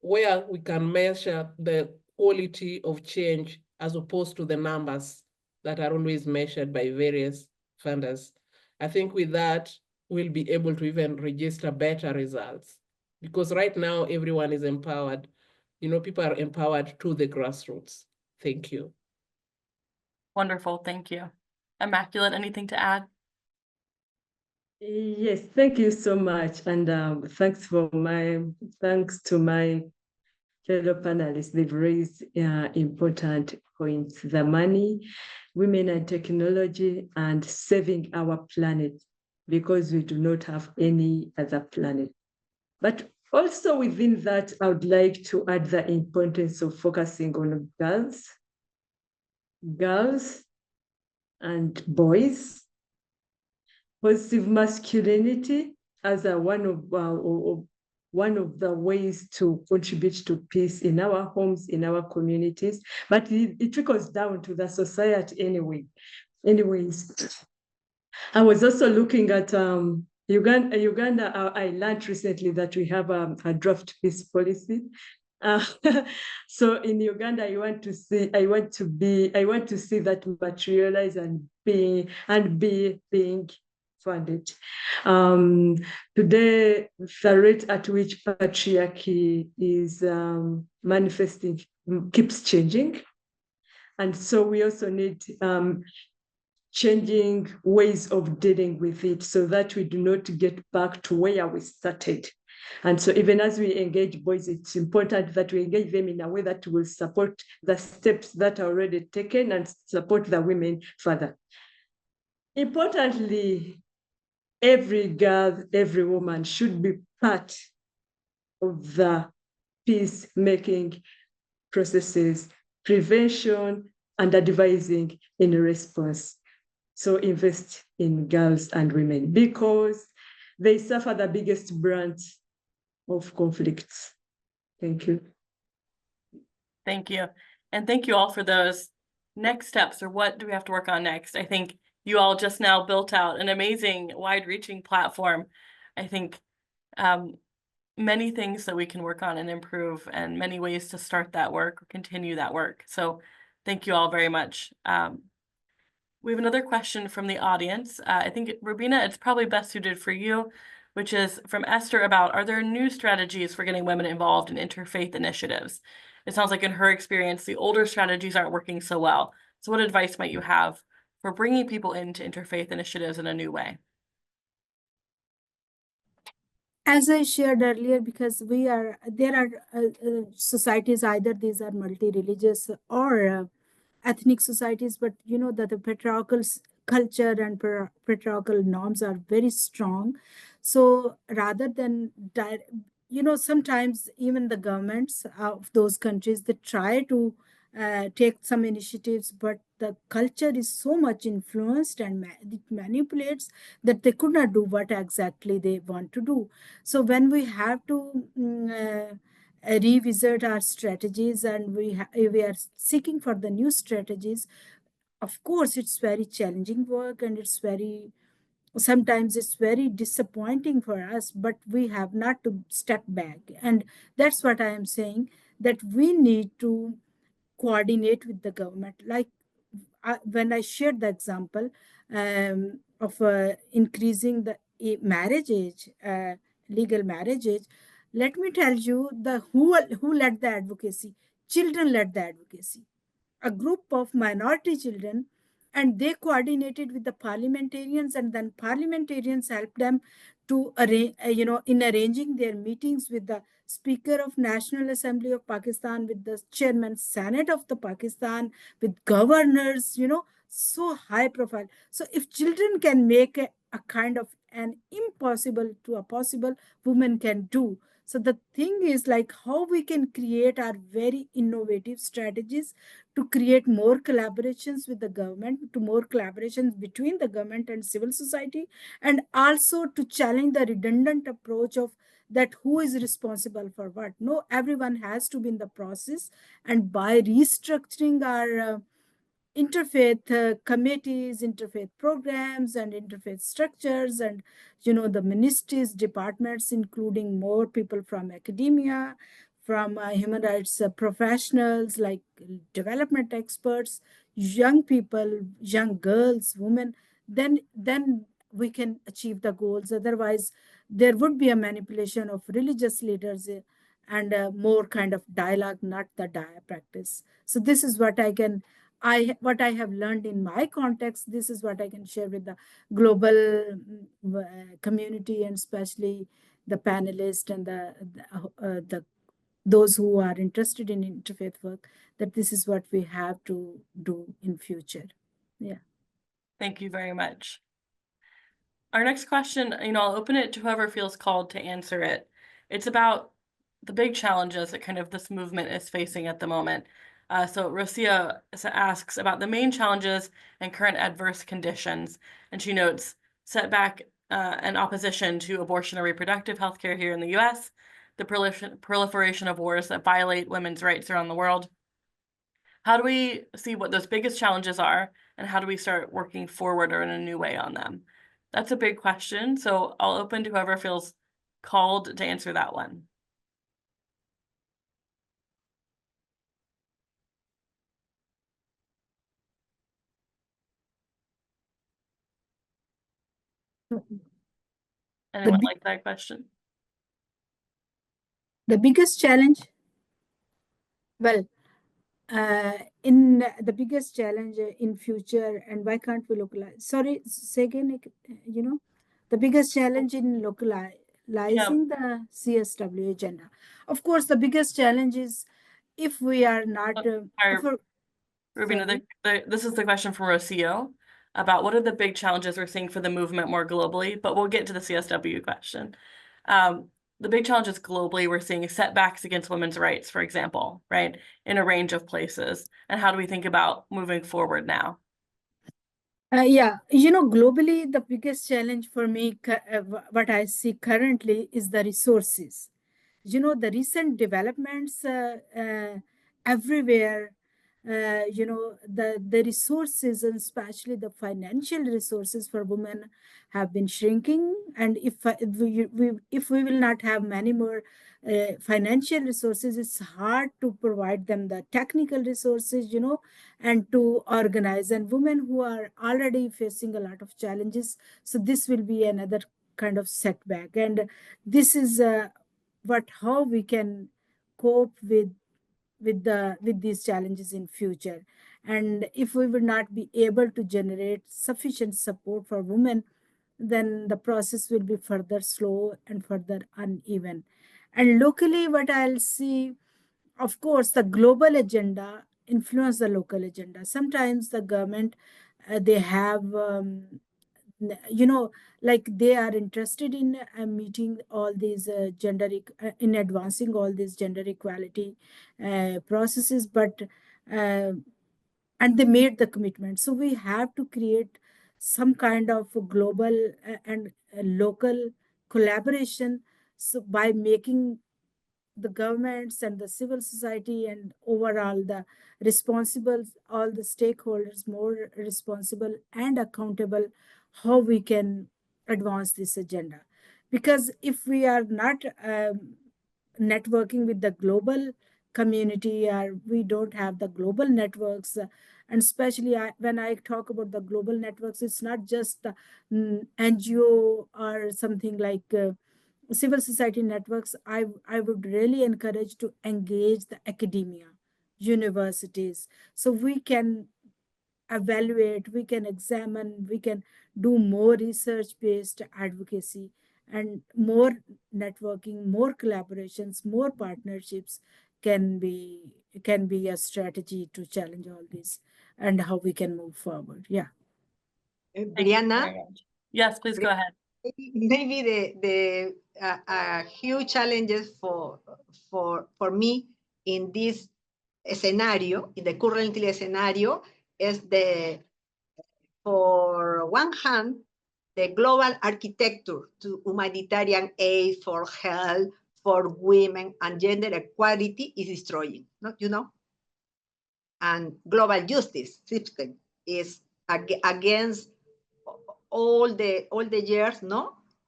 where we can measure the quality of change as opposed to the numbers that are always measured by various funders. I think with that, we'll be able to even register better results, because right now everyone is empowered. People are empowered to the grassroots. Thank you. Wonderful, thank you. Immaculate, anything to add? Yes, thank you so much. And thanks to my fellow panelists. They've raised important points: the money, women and technology, and saving our planet, because we do not have any other planet. But also within that, I would like to add the importance of focusing on girls and boys, positive masculinity as one of the ways to contribute to peace in our homes, in our communities, but it trickles down to the society anyway. Anyways, I was also looking at Uganda. I learned recently that we have a draft peace policy. So in Uganda, I want to see that materialize and be being funded. Today, the rate at which patriarchy is manifesting keeps changing. And so we also need changing ways of dealing with it, so that we do not get back to where we started. And so even as we engage boys, it's important that we engage them in a way that will support the steps that are already taken and support the women further. Importantly, every girl, every woman should be part of the peacemaking processes, prevention, and advising in response. So invest in girls and women because they suffer the biggest brunt of conflicts. Thank you. Thank you. And thank you all for those next steps, or what do we have to work on next? I think you all just now built out an amazing, wide-reaching platform. I think many things that we can work on and improve, and many ways to start that work or continue that work. So thank you all very much. We have another question from the audience. I think, Rubina, it's probably best suited for you, which is from Esther about, are there new strategies for getting women involved in interfaith initiatives? It sounds like in her experience, the older strategies aren't working so well. So what advice might you have for bringing people into interfaith initiatives in a new way? As I shared earlier, because there are societies, either these are multi-religious or ethnic societies, but you know that the patriarchal culture and patriarchal norms are very strong. So rather than sometimes even the governments of those countries, they try to take some initiatives, but the culture is so much influenced and it manipulates that they could not do what exactly they want to do. So when we have to revisit our strategies, and we are seeking for the new strategies, of course it's very challenging work, and sometimes it's very disappointing for us, but we have not to step back. And that's what I am saying, that we need to coordinate with the government. Like when I shared the example of increasing the marriage age, legal marriage age, let me tell you, the who led the advocacy? Children led the advocacy. A group of minority children, and they coordinated with the parliamentarians, and then parliamentarians helped them to arrange, in arranging their meetings with the Speaker of National Assembly of Pakistan, with the Chairman Senate of the Pakistan, with governors, so high profile. So if children can make a kind of an impossible to a possible, women can do. So the thing is, like, how we can create our very innovative strategies to create more collaborations with the government, to more collaborations between the government and civil society, and also to challenge the redundant approach of that who is responsible for what. No, everyone has to be in the process. And by restructuring our interfaith committees, interfaith programs, and interfaith structures, and the ministries, departments, including more people from academia, from human rights professionals, like development experts, young people, young girls, women, then we can achieve the goals. Otherwise, there would be a manipulation of religious leaders and more kind of dialogue, not the practice. So this is what what I have learned in my context. This is what I can share with the global community, and especially the panelists and the those who are interested in interfaith work, that this is what we have to do in future. Yeah. Thank you very much. Our next question, I'll open it to whoever feels called to answer it. It's about the big challenges that kind of this movement is facing at the moment. So Rosia asks about the main challenges and current adverse conditions. And she notes setback and opposition to abortion and reproductive health care here in the US, the proliferation of wars that violate women's rights around the world. How do we see what those biggest challenges are, and how do we start working forward or in a new way on them? That's a big question. So I'll open to whoever feels called to answer that one. Anyone like that question? The biggest challenge? Well, in the biggest challenge in future, and why can't we localize? Sorry, say again, the biggest challenge in the CSW agenda. Of course, the biggest challenge is if we are not. Rubina, this is the question from Rocio about what are the big challenges we're seeing for the movement more globally, but we'll get to the CSW question. The big challenges globally, we're seeing setbacks against women's rights, for example, right, in a range of places. And how do we think about moving forward now? Globally, the biggest challenge for me, what I see currently, is the resources. The recent developments everywhere, the resources, and especially the financial resources for women, have been shrinking. And if we will not have many more financial resources, it's hard to provide them the technical resources, and to organize. And women who are already facing a lot of challenges, so this will be another kind of setback. And this is how we can cope with these challenges in future. And if we will not be able to generate sufficient support for women, then the process will be further slow and further uneven. And locally, what I'll see, of course, the global agenda influence the local agenda. Sometimes the government, they have like they are interested in meeting all these in advancing all these gender equality processes, but and they made the commitment. So we have to create some kind of a global and local collaboration, so by making the governments and the civil society and overall the responsible, all the stakeholders more responsible and accountable, how we can advance this agenda. Because if we are not networking with the global community, or we don't have the global networks, and especially when I talk about the global networks, it's not just the NGO or something like civil society networks. I would really encourage to engage the academia, universities, so we can evaluate, we can examine, we can do more research-based advocacy, and more networking, more collaborations, more partnerships can be a strategy to challenge all this and how we can move forward. Yeah. Brianna? Yes, please go ahead. Maybe the huge challenges for me in this scenario, in the currently scenario, is for one hand, the global architecture to humanitarian aid for health, for women and gender equality is destroying, and global justice system is against all the years,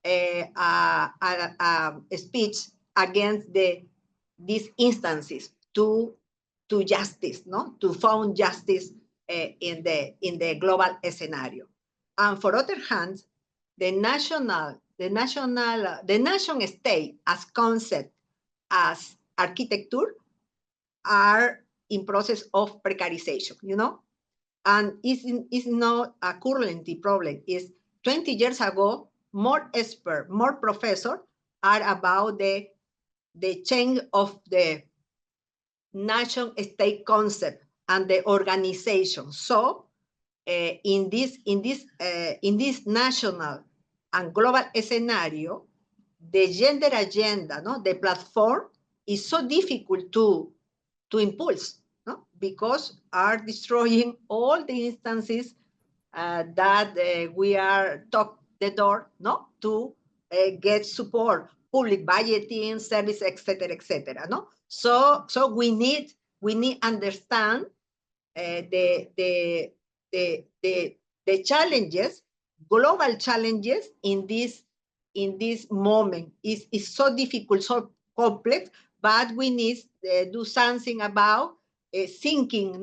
a speech against these instances to justice, to found justice in the global scenario. And for other hand, the nation state as concept, as architecture, are in process of precarization, and it's not a current problem. Is 20 years ago, more expert, more professor are about the change of the nation state concept and the organization. So in this national and global scenario, the gender agenda, the platform, is so difficult to impulse, because are destroying all the instances that we are talk the door, to get support, public budgeting, service, etc. So we need understand the challenges, global challenges in this moment is so difficult, so complex, but we need do something about thinking,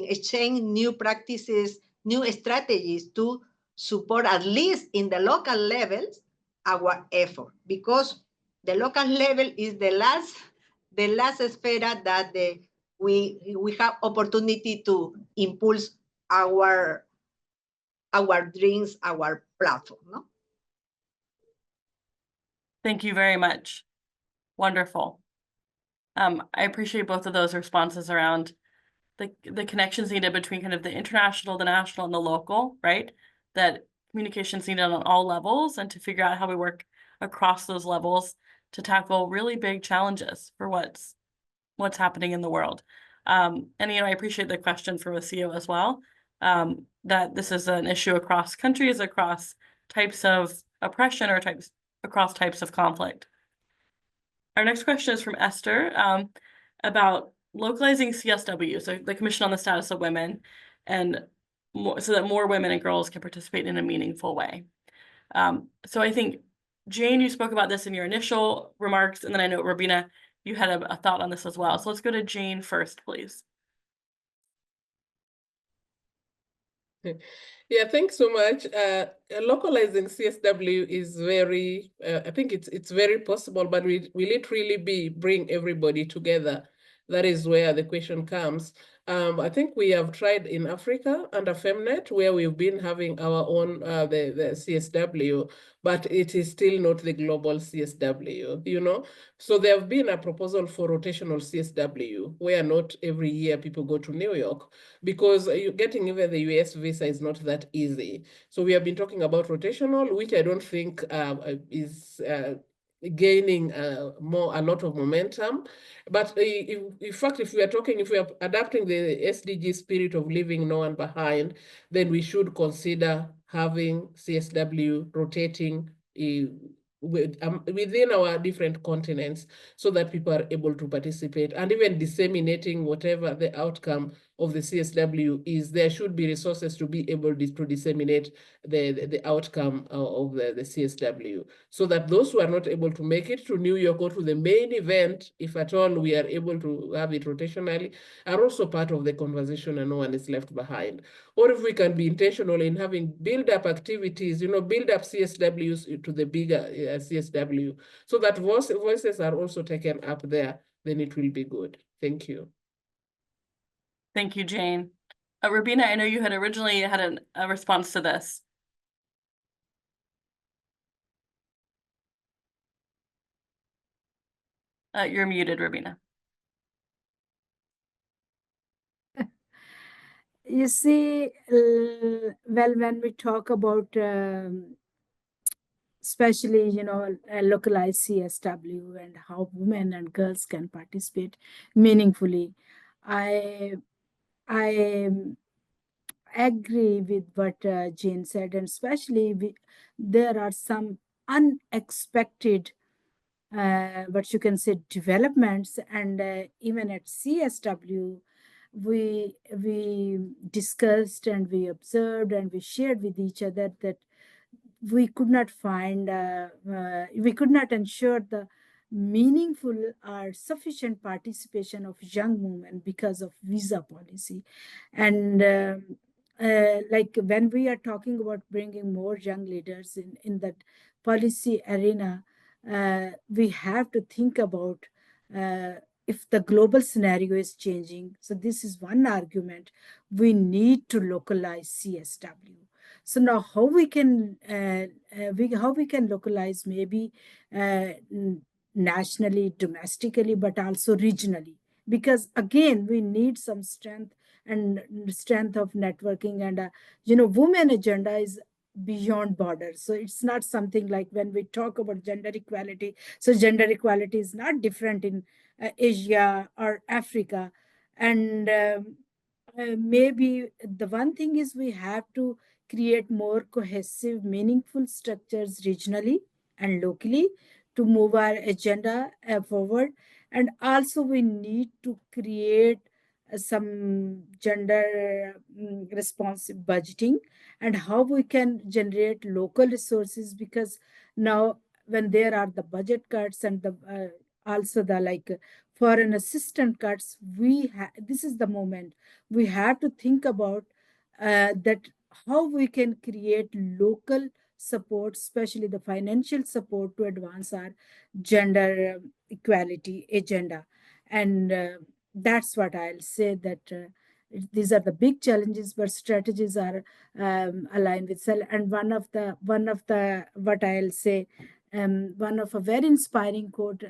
exchange new practices, new strategies to support, at least in the local levels, our effort, because the local level is the last sphere that we have opportunity to impulse our dreams, our platform, Thank you very much. Wonderful. I appreciate both of those responses around the connections needed between kind of the international, the national, and the local, right? That communication's needed on all levels, and to figure out how we work across those levels to tackle really big challenges for what's happening in the world. And I appreciate the question from a CEO as well, that this is an issue across countries, across types of oppression, or across types of conflict. Our next question is from Esther, about localizing CSW, so the Commission on the Status of Women, and so that more women and girls can participate in a meaningful way. So I think, Jane, you spoke about this in your initial remarks, and then I know, Robina, you had a thought on this as well. So let's go to Jane first, please. Yeah, thanks so much. Localizing CSW is very, I think it's very possible, but will it really bring everybody together? That is where the question comes. I think we have tried in Africa under FEMNET, where we've been having our own, the CSW, but it is still not the global CSW, So there have been a proposal for rotational CSW, where not every year people go to New York, because getting even the US visa is not that easy. So we have been talking about rotational, which I don't think is gaining a lot of momentum. But in fact, if we are adapting the SDG spirit of leaving no one behind, then we should consider having CSW rotating within our different continents, so that people are able to participate, and even disseminating whatever the outcome of the CSW is. There should be resources to be able to disseminate the outcome of the CSW, so that those who are not able to make it to New York or to the main event, if at all we are able to have it rotationally, are also part of the conversation and no one is left behind. Or if we can be intentional in having build-up activities, build up CSWs to the bigger CSW, so that voices are also taken up there, then it will be good. Thank you. Thank you, Jane. Robina, I know you had originally had a response to this. You're muted, Robina. You see, well, when we talk about especially, localized CSW and how women and girls can participate meaningfully, I agree with what Jane said, and especially there are some unexpected, what you can say, developments, and even at CSW, we discussed and we observed and we shared with each other that we could not we could not ensure the meaningful or sufficient participation of young women because of visa policy. And like when we are talking about bringing more young leaders in that policy arena, we have to think about if the global scenario is changing. So this is one argument. We need to localize CSW. So now how we can localize, maybe nationally, domestically, but also regionally, because again we need some strength of networking, and women agenda is beyond borders. So it's not something like when we talk about gender equality. So gender equality is not different in Asia or Africa, and maybe the one thing is we have to create more cohesive, meaningful structures regionally and locally to move our agenda forward. And also we need to create some gender responsive budgeting, and how we can generate local resources, because now when there are the budget cuts and the also the foreign assistant cuts, this is the moment we have to think about that how we can create local support, especially the financial support, to advance our gender equality agenda. And that's what I'll say, that these are the big challenges, but strategies are aligned with self. And one of the what I'll say, One of a very inspiring quote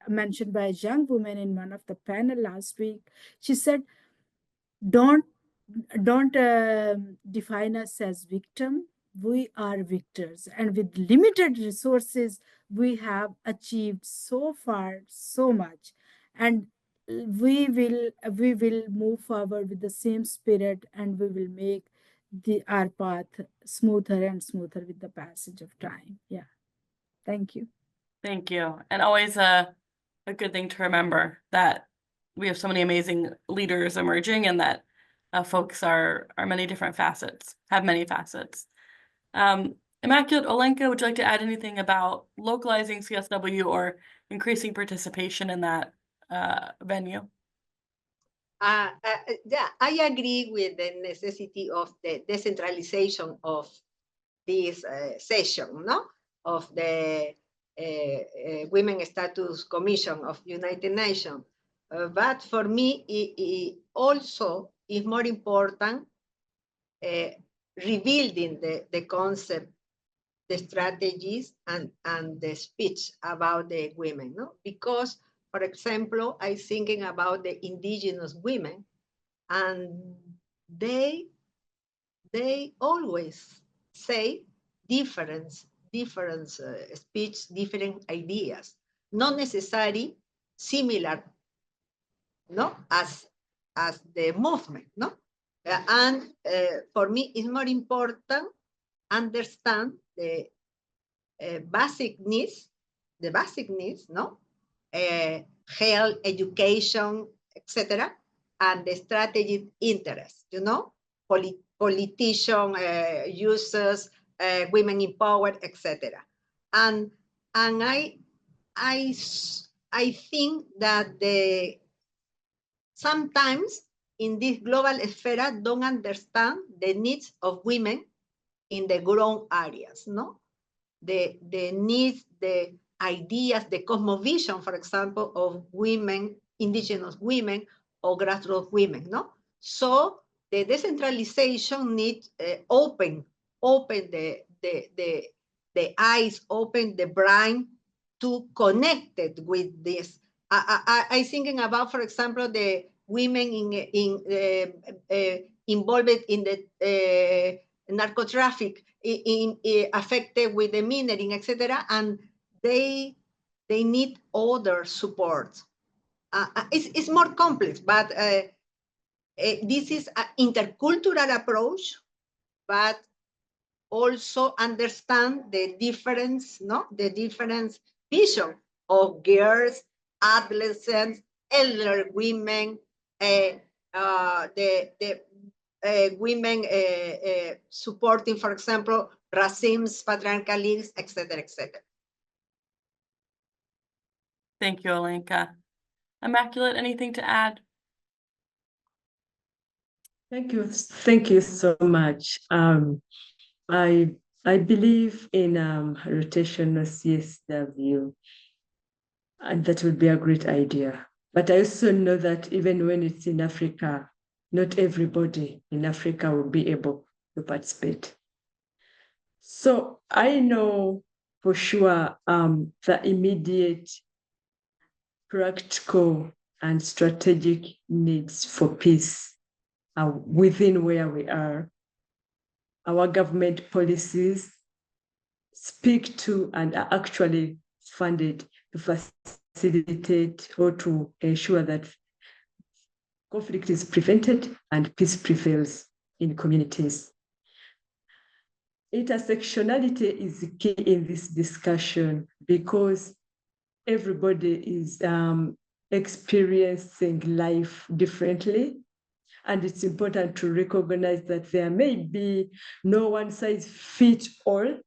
mentioned by a young woman in one of the panel last week. She said, don't define us as victim. We are victors, and with limited resources, we have achieved so far so much, and we will move forward with the same spirit, and we will make our path smoother and smoother with the passage of time. Yeah, thank you. Thank you. And always a good thing to remember that we have so many amazing leaders emerging, and that folks are many different facets, have many facets. Immaculate, Olenka, would you like to add anything about localizing CSW or increasing participation in that venue? Yeah, I agree with the necessity of the decentralization of this session, no, of the Women Status Commission of United Nations. But for me, it also is more important rebuilding the concept, the strategies, and the speech about the women, no? Because, for example, I'm thinking about the indigenous women, and they always say different speech, different ideas, not necessarily similar, no, as the movement, no. And for me, it's more important understand the basic needs, no, health, education, etc., and the strategic interests, you know, politician, users, women empowered, etc. And I think that sometimes in this global sphere don't understand the needs of women in the grown areas, no? The needs, the ideas, the cosmovision, for example, of women, indigenous women, or grassroots women, no? So the decentralization needs open the eyes, open the brain to connect it with this. I thinking about, for example, the women involved in the narcotraffic, affected with the mining, etc., and they need other support. It's more complex, but this is an intercultural approach, but also understand the difference, no, the different vision of girls, adolescents, elder women, the women supporting, for example, racism, patriarchalism, etc., etc. Thank you, Olenka. Immaculate, anything to add? Thank you so much. I believe in rotational CSW, and that would be a great idea. But I also know that even when it's in Africa, not everybody in Africa will be able to participate. So I know for sure the immediate, practical, and strategic needs for peace within where we are. Our government policies speak to and are actually funded to facilitate or to ensure that conflict is prevented and peace prevails in communities. Intersectionality is key in this discussion because everybody is experiencing life differently. And it's important to recognize that there may be no one-size-fits-all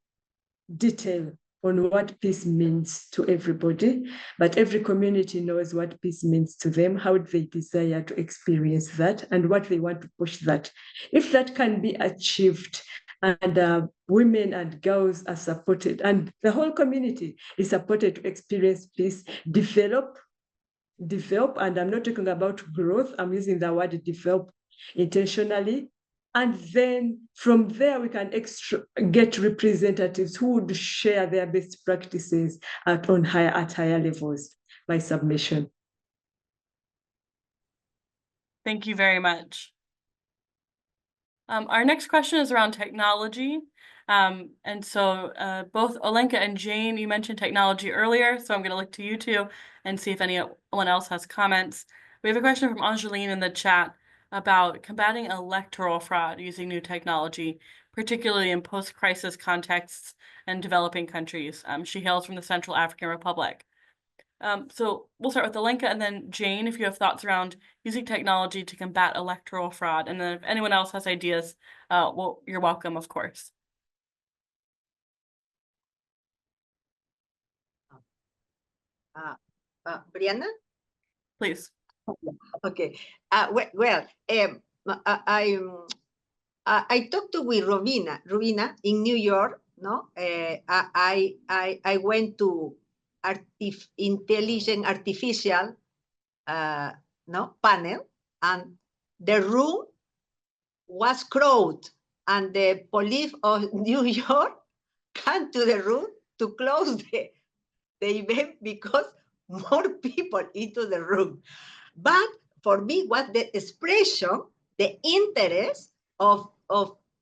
detail on what peace means to everybody, but every community knows what peace means to them, how they desire to experience that, and what they want to push that. If that can be achieved, and women and girls are supported, and the whole community is supported to experience peace, develop, and I'm not talking about growth, I'm using the word develop intentionally, And then from there, we can get representatives who would share their best practices at higher levels by submission. Thank you very much. Our next question is around technology. And so both Olenka and Jane, you mentioned technology earlier, so I'm going to look to you two and see if anyone else has comments. We have a question from Angeline in the chat about combating electoral fraud using new technology, particularly in post-crisis contexts and developing countries. She hails from the Central African Republic. So we'll start with Olenka and then Jane, if you have thoughts around using technology to combat electoral fraud. And then if anyone else has ideas, well, you're welcome, of course. Brianna? Please. Okay. I talked with Rubina in New York. No, I went to intelligent artificial panel, and the room was crowded, and the police of New York came to the room to close the event because more people into the room. But for me, was the expression, the interest of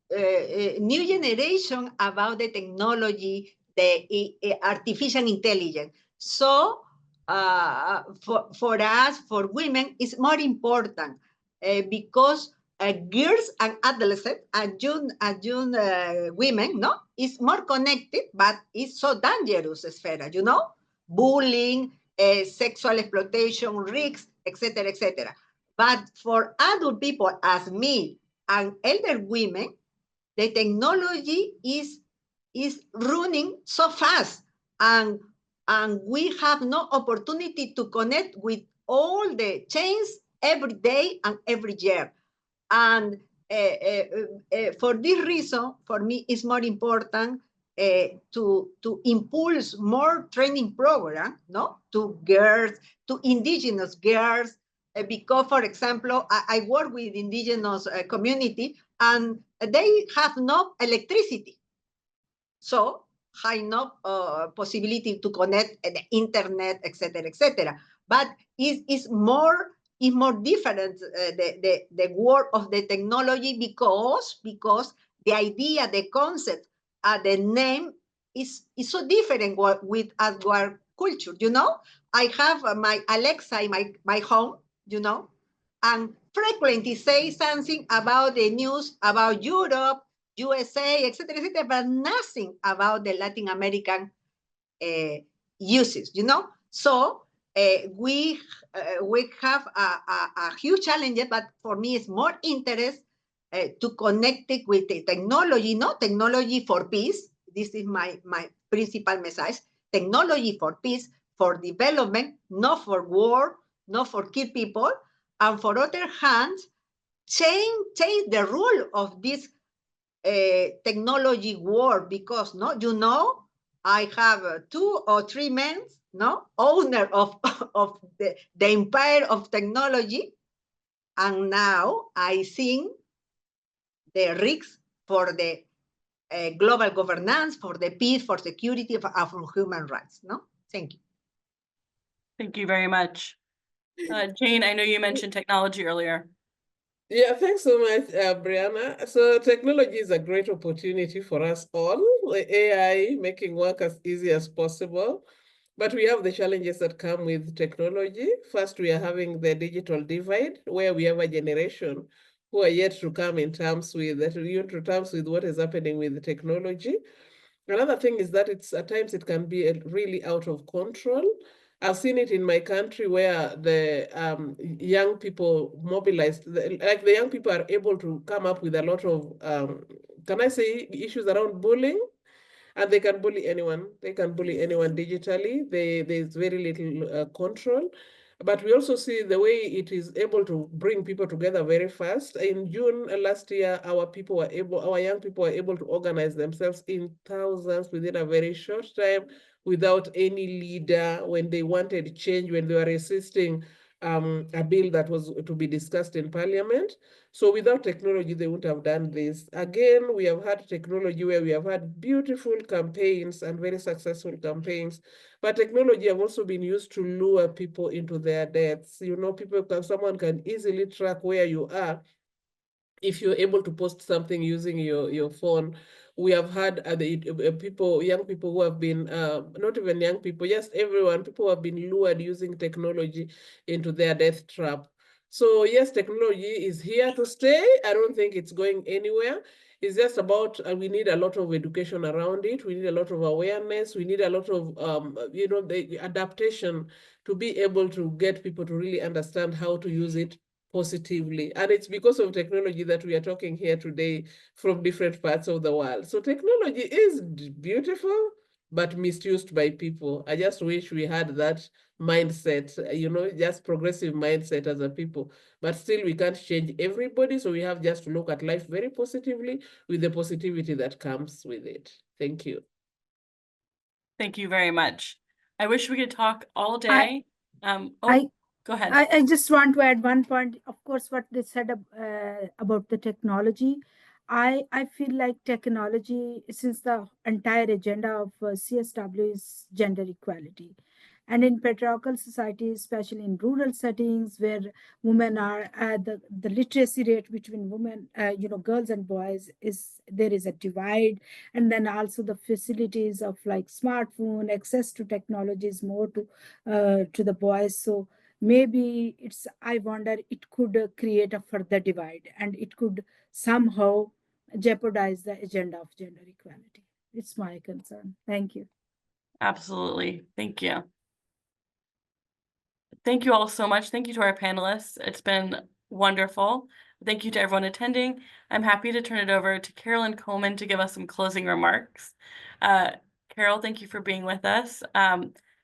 new generation about the technology, the artificial intelligence. So for us, for women, it's more important because girls and adolescents and young women, no, is more connected, but it's so dangerous sphere, you know, bullying, sexual exploitation, risks, etc., etc. But for adult people as me and elder women, the technology is running so fast, and we have no opportunity to connect with all the chains every day and every year. And for this reason, for me, it's more important to impulse more training program, no, to girls, to indigenous girls, because, for example, I work with indigenous community, and they have no electricity, so have no possibility to connect the internet, etc., etc. But it's more different the world of the technology because the idea, the concept, the name is so different with our culture. You know, I have my Alexa in my home, you know, and frequently say something about the news about Europe, USA, etc., etc., but nothing about the Latin American uses, you know. So we have a huge challenge, but for me, it's more interest to connect it with the technology, no, technology for peace. This is my principal message: technology for peace, for development, not for war, not for kill people, and for other hand, change the rule of this technology war, because no, you know, I have 2 or 3 men, no, owner of the empire of technology, and now I think the risks for the global governance, for the peace, for security, for human rights. No, thank you. Thank you very much. Jane, I know you mentioned technology earlier. Yeah, thanks so much, Brianna. So technology is a great opportunity for us all, AI making work as easy as possible. But we have the challenges that come with technology. First, we are having the digital divide, where we have a generation who are yet to come in terms with what is happening with the technology. Another thing is that at times it can be really out of control. I've seen it in my country where the young people mobilized, the young people are able to come up with a lot of, can I say, issues around bullying, and they can bully anyone. They can bully anyone digitally. There's very little control. But we also see the way it is able to bring people together very fast. In June last year, our young people were able to organize themselves in thousands within a very short time, without any leader. When they wanted change, when they were resisting a bill that was to be discussed in Parliament. So without technology, they wouldn't have done this. Again, we have had technology where we have had beautiful campaigns and very successful campaigns, but technology have also been used to lure people into their deaths. You know, someone can easily track where you are if you're able to post something using your phone. We have had young people who have been, not even young people, just everyone, people who have been lured using technology into their death trap. So yes, technology is here to stay. I don't think it's going anywhere. It's just about, we need a lot of education around it. We need a lot of awareness. We need a lot of, the adaptation to be able to get people to really understand how to use it positively. And it's because of technology that we are talking here today from different parts of the world. So technology is beautiful, but misused by people. I just wish we had that mindset, just progressive mindset as a people. But still, we can't change everybody. So we have just to look at life very positively with the positivity that comes with it. Thank you. Thank you very much. I wish we could talk all day. Go ahead. I just want to add one point. Of course, what they said about the technology, I feel like technology, since the entire agenda of CSW is gender equality. And in patriarchal societies, especially in rural settings where women are, the literacy rate between women, girls and boys there is a divide. And then also the facilities of like smartphone, access to technology is more to the boys. So maybe I wonder it could create a further divide and it could somehow jeopardize the agenda of gender equality. It's my concern. Thank you. Absolutely. Thank you. Thank you all so much. Thank you to our panelists. It's been wonderful. Thank you to everyone attending. I'm happy to turn it over to Carolyn Coleman to give us some closing remarks. Carol, thank you for being with us.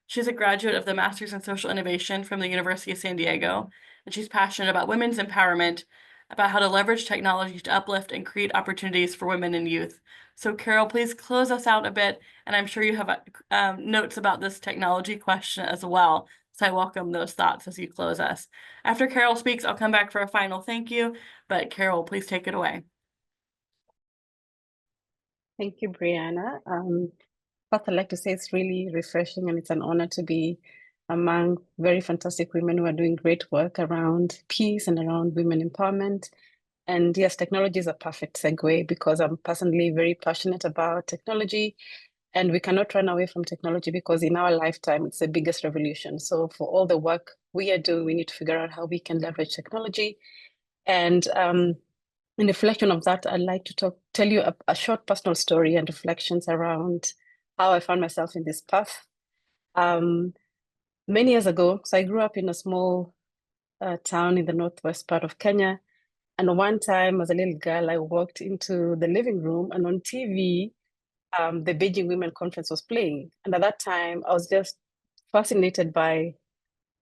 She's a graduate of the Masters in Social Innovation from the University of San Diego, and she's passionate about women's empowerment, about how to leverage technology to uplift and create opportunities for women and youth. So Carol, please close us out a bit, and I'm sure you have notes about this technology question as well. So I welcome those thoughts as you close us. After Carol speaks, I'll come back for a final thank you, but Carol, please take it away. Thank you, Brianna. First, I'd like to say it's really refreshing and it's an honor to be among very fantastic women who are doing great work around peace and around women empowerment. And yes, technology is a perfect segue because I'm personally very passionate about technology, and we cannot run away from technology because in our lifetime, it's the biggest revolution. So for all the work we are doing, we need to figure out how we can leverage technology. And in reflection of that, I'd like to tell you a short personal story and reflections around how I found myself in this path. Many years ago, so I grew up in a small town in the northwest part of Kenya. And one time as a little girl, I walked into the living room and on TV, the Beijing Women Conference was playing. And at that time, I was just fascinated by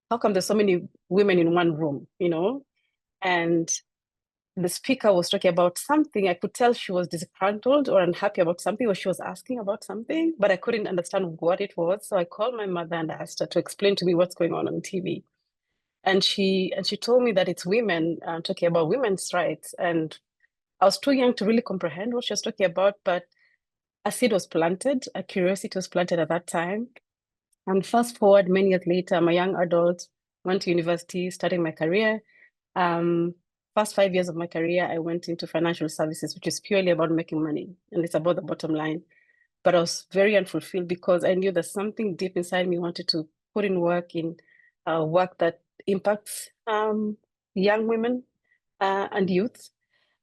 how come there's so many women in one room, And the speaker was talking about something. I could tell she was disgruntled or unhappy about something, or she was asking about something, but I couldn't understand what it was. So I called my mother and asked her to explain to me what's going on TV. And she told me that it's women talking about women's rights. And I was too young to really comprehend what she was talking about, but a seed was planted, a curiosity was planted at that time. And fast forward many years later, I'm a young adult, went to university, starting my career. First 5 years of my career, I went into financial services, which is purely about making money. And it's about the bottom line. But I was very unfulfilled because I knew there's something deep inside me wanted to put in work that impacts young women and youth.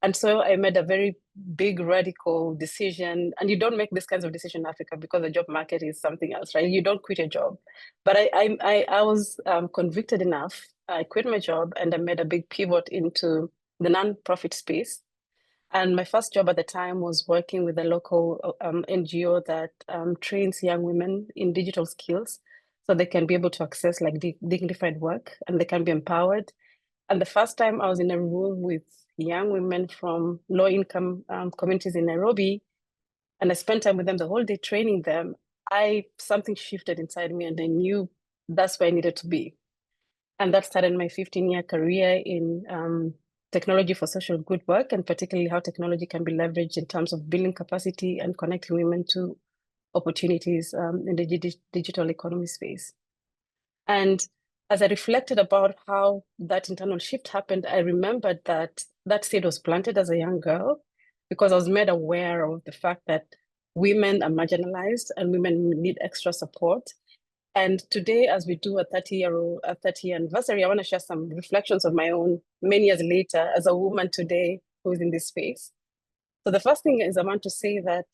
And so I made a very big radical decision. And you don't make these kinds of decisions in Africa because the job market is something else, right? You don't quit a job. But I was convicted enough. I quit my job and I made a big pivot into the nonprofit space. And my first job at the time was working with a local NGO that trains young women in digital skills so they can be able to access like dignified work and they can be empowered. And the first time I was in a room with young women from low-income communities in Nairobi, and I spent time with them the whole day training them, something shifted inside me and I knew that's where I needed to be. And that started my 15-year career in technology for social good work, and particularly how technology can be leveraged in terms of building capacity and connecting women to opportunities in the digital economy space. And as I reflected about how that internal shift happened, I remembered that that seed was planted as a young girl because I was made aware of the fact that women are marginalized and women need extra support. And today, as we do a 30-year anniversary, I want to share some reflections of my own many years later as a woman today who is in this space. So the first thing is I want to say that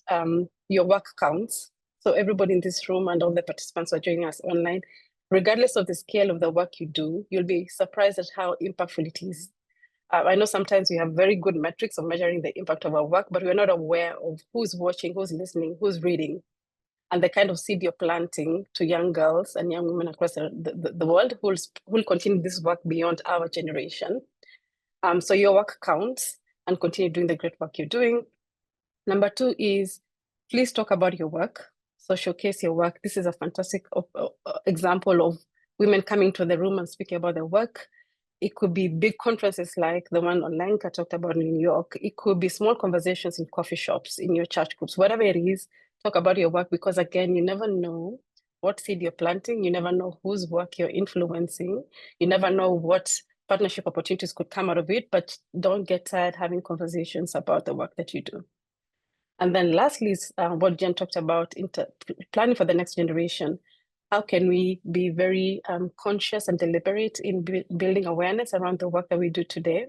your work counts. So everybody in this room and all the participants who are joining us online, regardless of the scale of the work you do, you'll be surprised at how impactful it is. I know sometimes we have very good metrics of measuring the impact of our work, but we're not aware of who's watching, who's listening, who's reading, and the kind of seed you're planting to young girls and young women across the world who will continue this work beyond our generation. So your work counts, and continue doing the great work you're doing. Number two is, please talk about your work. So showcase your work. This is a fantastic example of women coming to the room and speaking about their work. It could be big conferences like the one Olenka talked about in New York. It could be small conversations in coffee shops, in your church groups, whatever it is, talk about your work, because again, you never know what seed you're planting. You never know whose work you're influencing. You never know what partnership opportunities could come out of it, but don't get tired having conversations about the work that you do. And then lastly is what Jen talked about, planning for the next generation. How can we be very conscious and deliberate in building awareness around the work that we do today?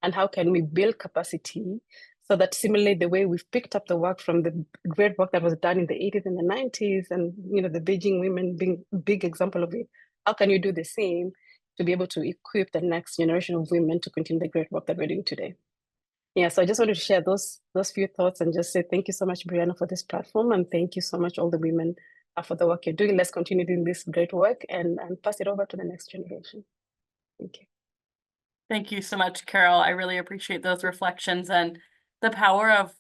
And how can we build capacity so that similarly the way we've picked up the work from the great work that was done in the 80s and the 90s, and the Beijing women being a big example of it, how can you do the same to be able to equip the next generation of women to continue the great work that we're doing today? Yeah, so I just wanted to share those few thoughts and just say thank you so much, Brianna, for this platform, and thank you so much, all the women, for the work you're doing. Let's continue doing this great work and pass it over to the next generation. Thank you. Thank you so much, Carol. I really appreciate those reflections and the power of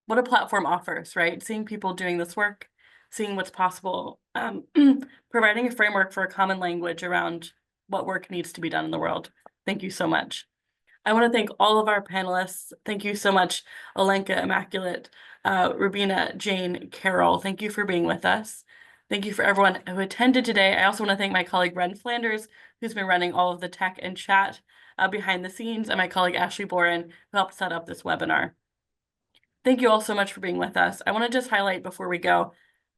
what a platform offers, right? Seeing people doing this work, seeing what's possible, providing a framework for a common language around what work needs to be done in the world. Thank you so much. I want to thank all of our panelists. Thank you so much, Olenka, Immaculate, Rubina, Jane, Carol. Thank you for being with us. Thank you for everyone who attended today. I also want to thank my colleague, Ren Flanders, who's been running all of the tech and chat behind the scenes, and my colleague, Ashley Boren, who helped set up this webinar. Thank you all so much for being with us. I want to just highlight before we go,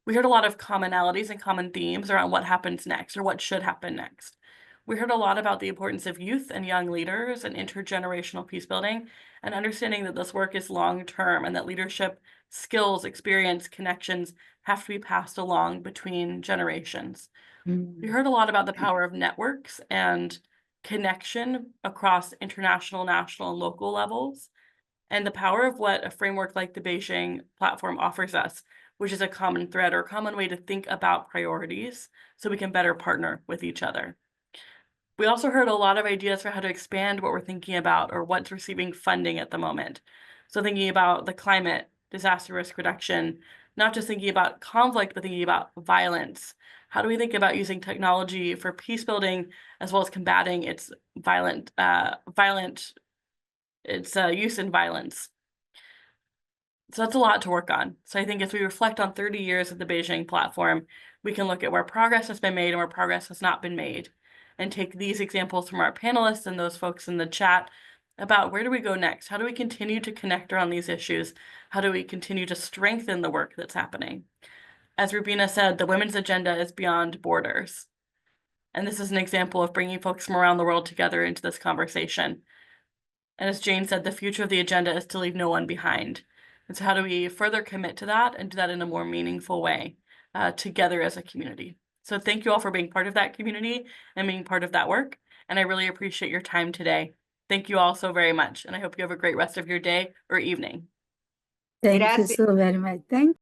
we heard a lot of commonalities and common themes around what happens next or what should happen next. We heard a lot about the importance of youth and young leaders and intergenerational peace building, and understanding that this work is long-term and that leadership, skills, experience, connections have to be passed along between generations. We heard a lot about the power of networks and connection across international, national, and local levels, and the power of what a framework like the Beijing Platform offers us, which is a common thread or a common way to think about priorities so we can better partner with each other. We also heard a lot of ideas for how to expand what we're thinking about or what's receiving funding at the moment. So thinking about the climate, disaster risk reduction, not just thinking about conflict, but thinking about violence. How do we think about using technology for peace building as well as combating its use in violence? So that's a lot to work on. So I think as we reflect on 30 years of the Beijing Platform, we can look at where progress has been made and where progress has not been made, and take these examples from our panelists and those folks in the chat about where do we go next? How do we continue to connect around these issues? How do we continue to strengthen the work that's happening? As Rubina said, the women's agenda is beyond borders. And this is an example of bringing folks from around the world together into this conversation. And as Jane said, the future of the agenda is to leave no one behind. And so how do we further commit to that and do that in a more meaningful way together as a community? So thank you all for being part of that community and being part of that work. And I really appreciate your time today. Thank you all so very much. And I hope you have a great rest of your day or evening. Thank you so very much. Thank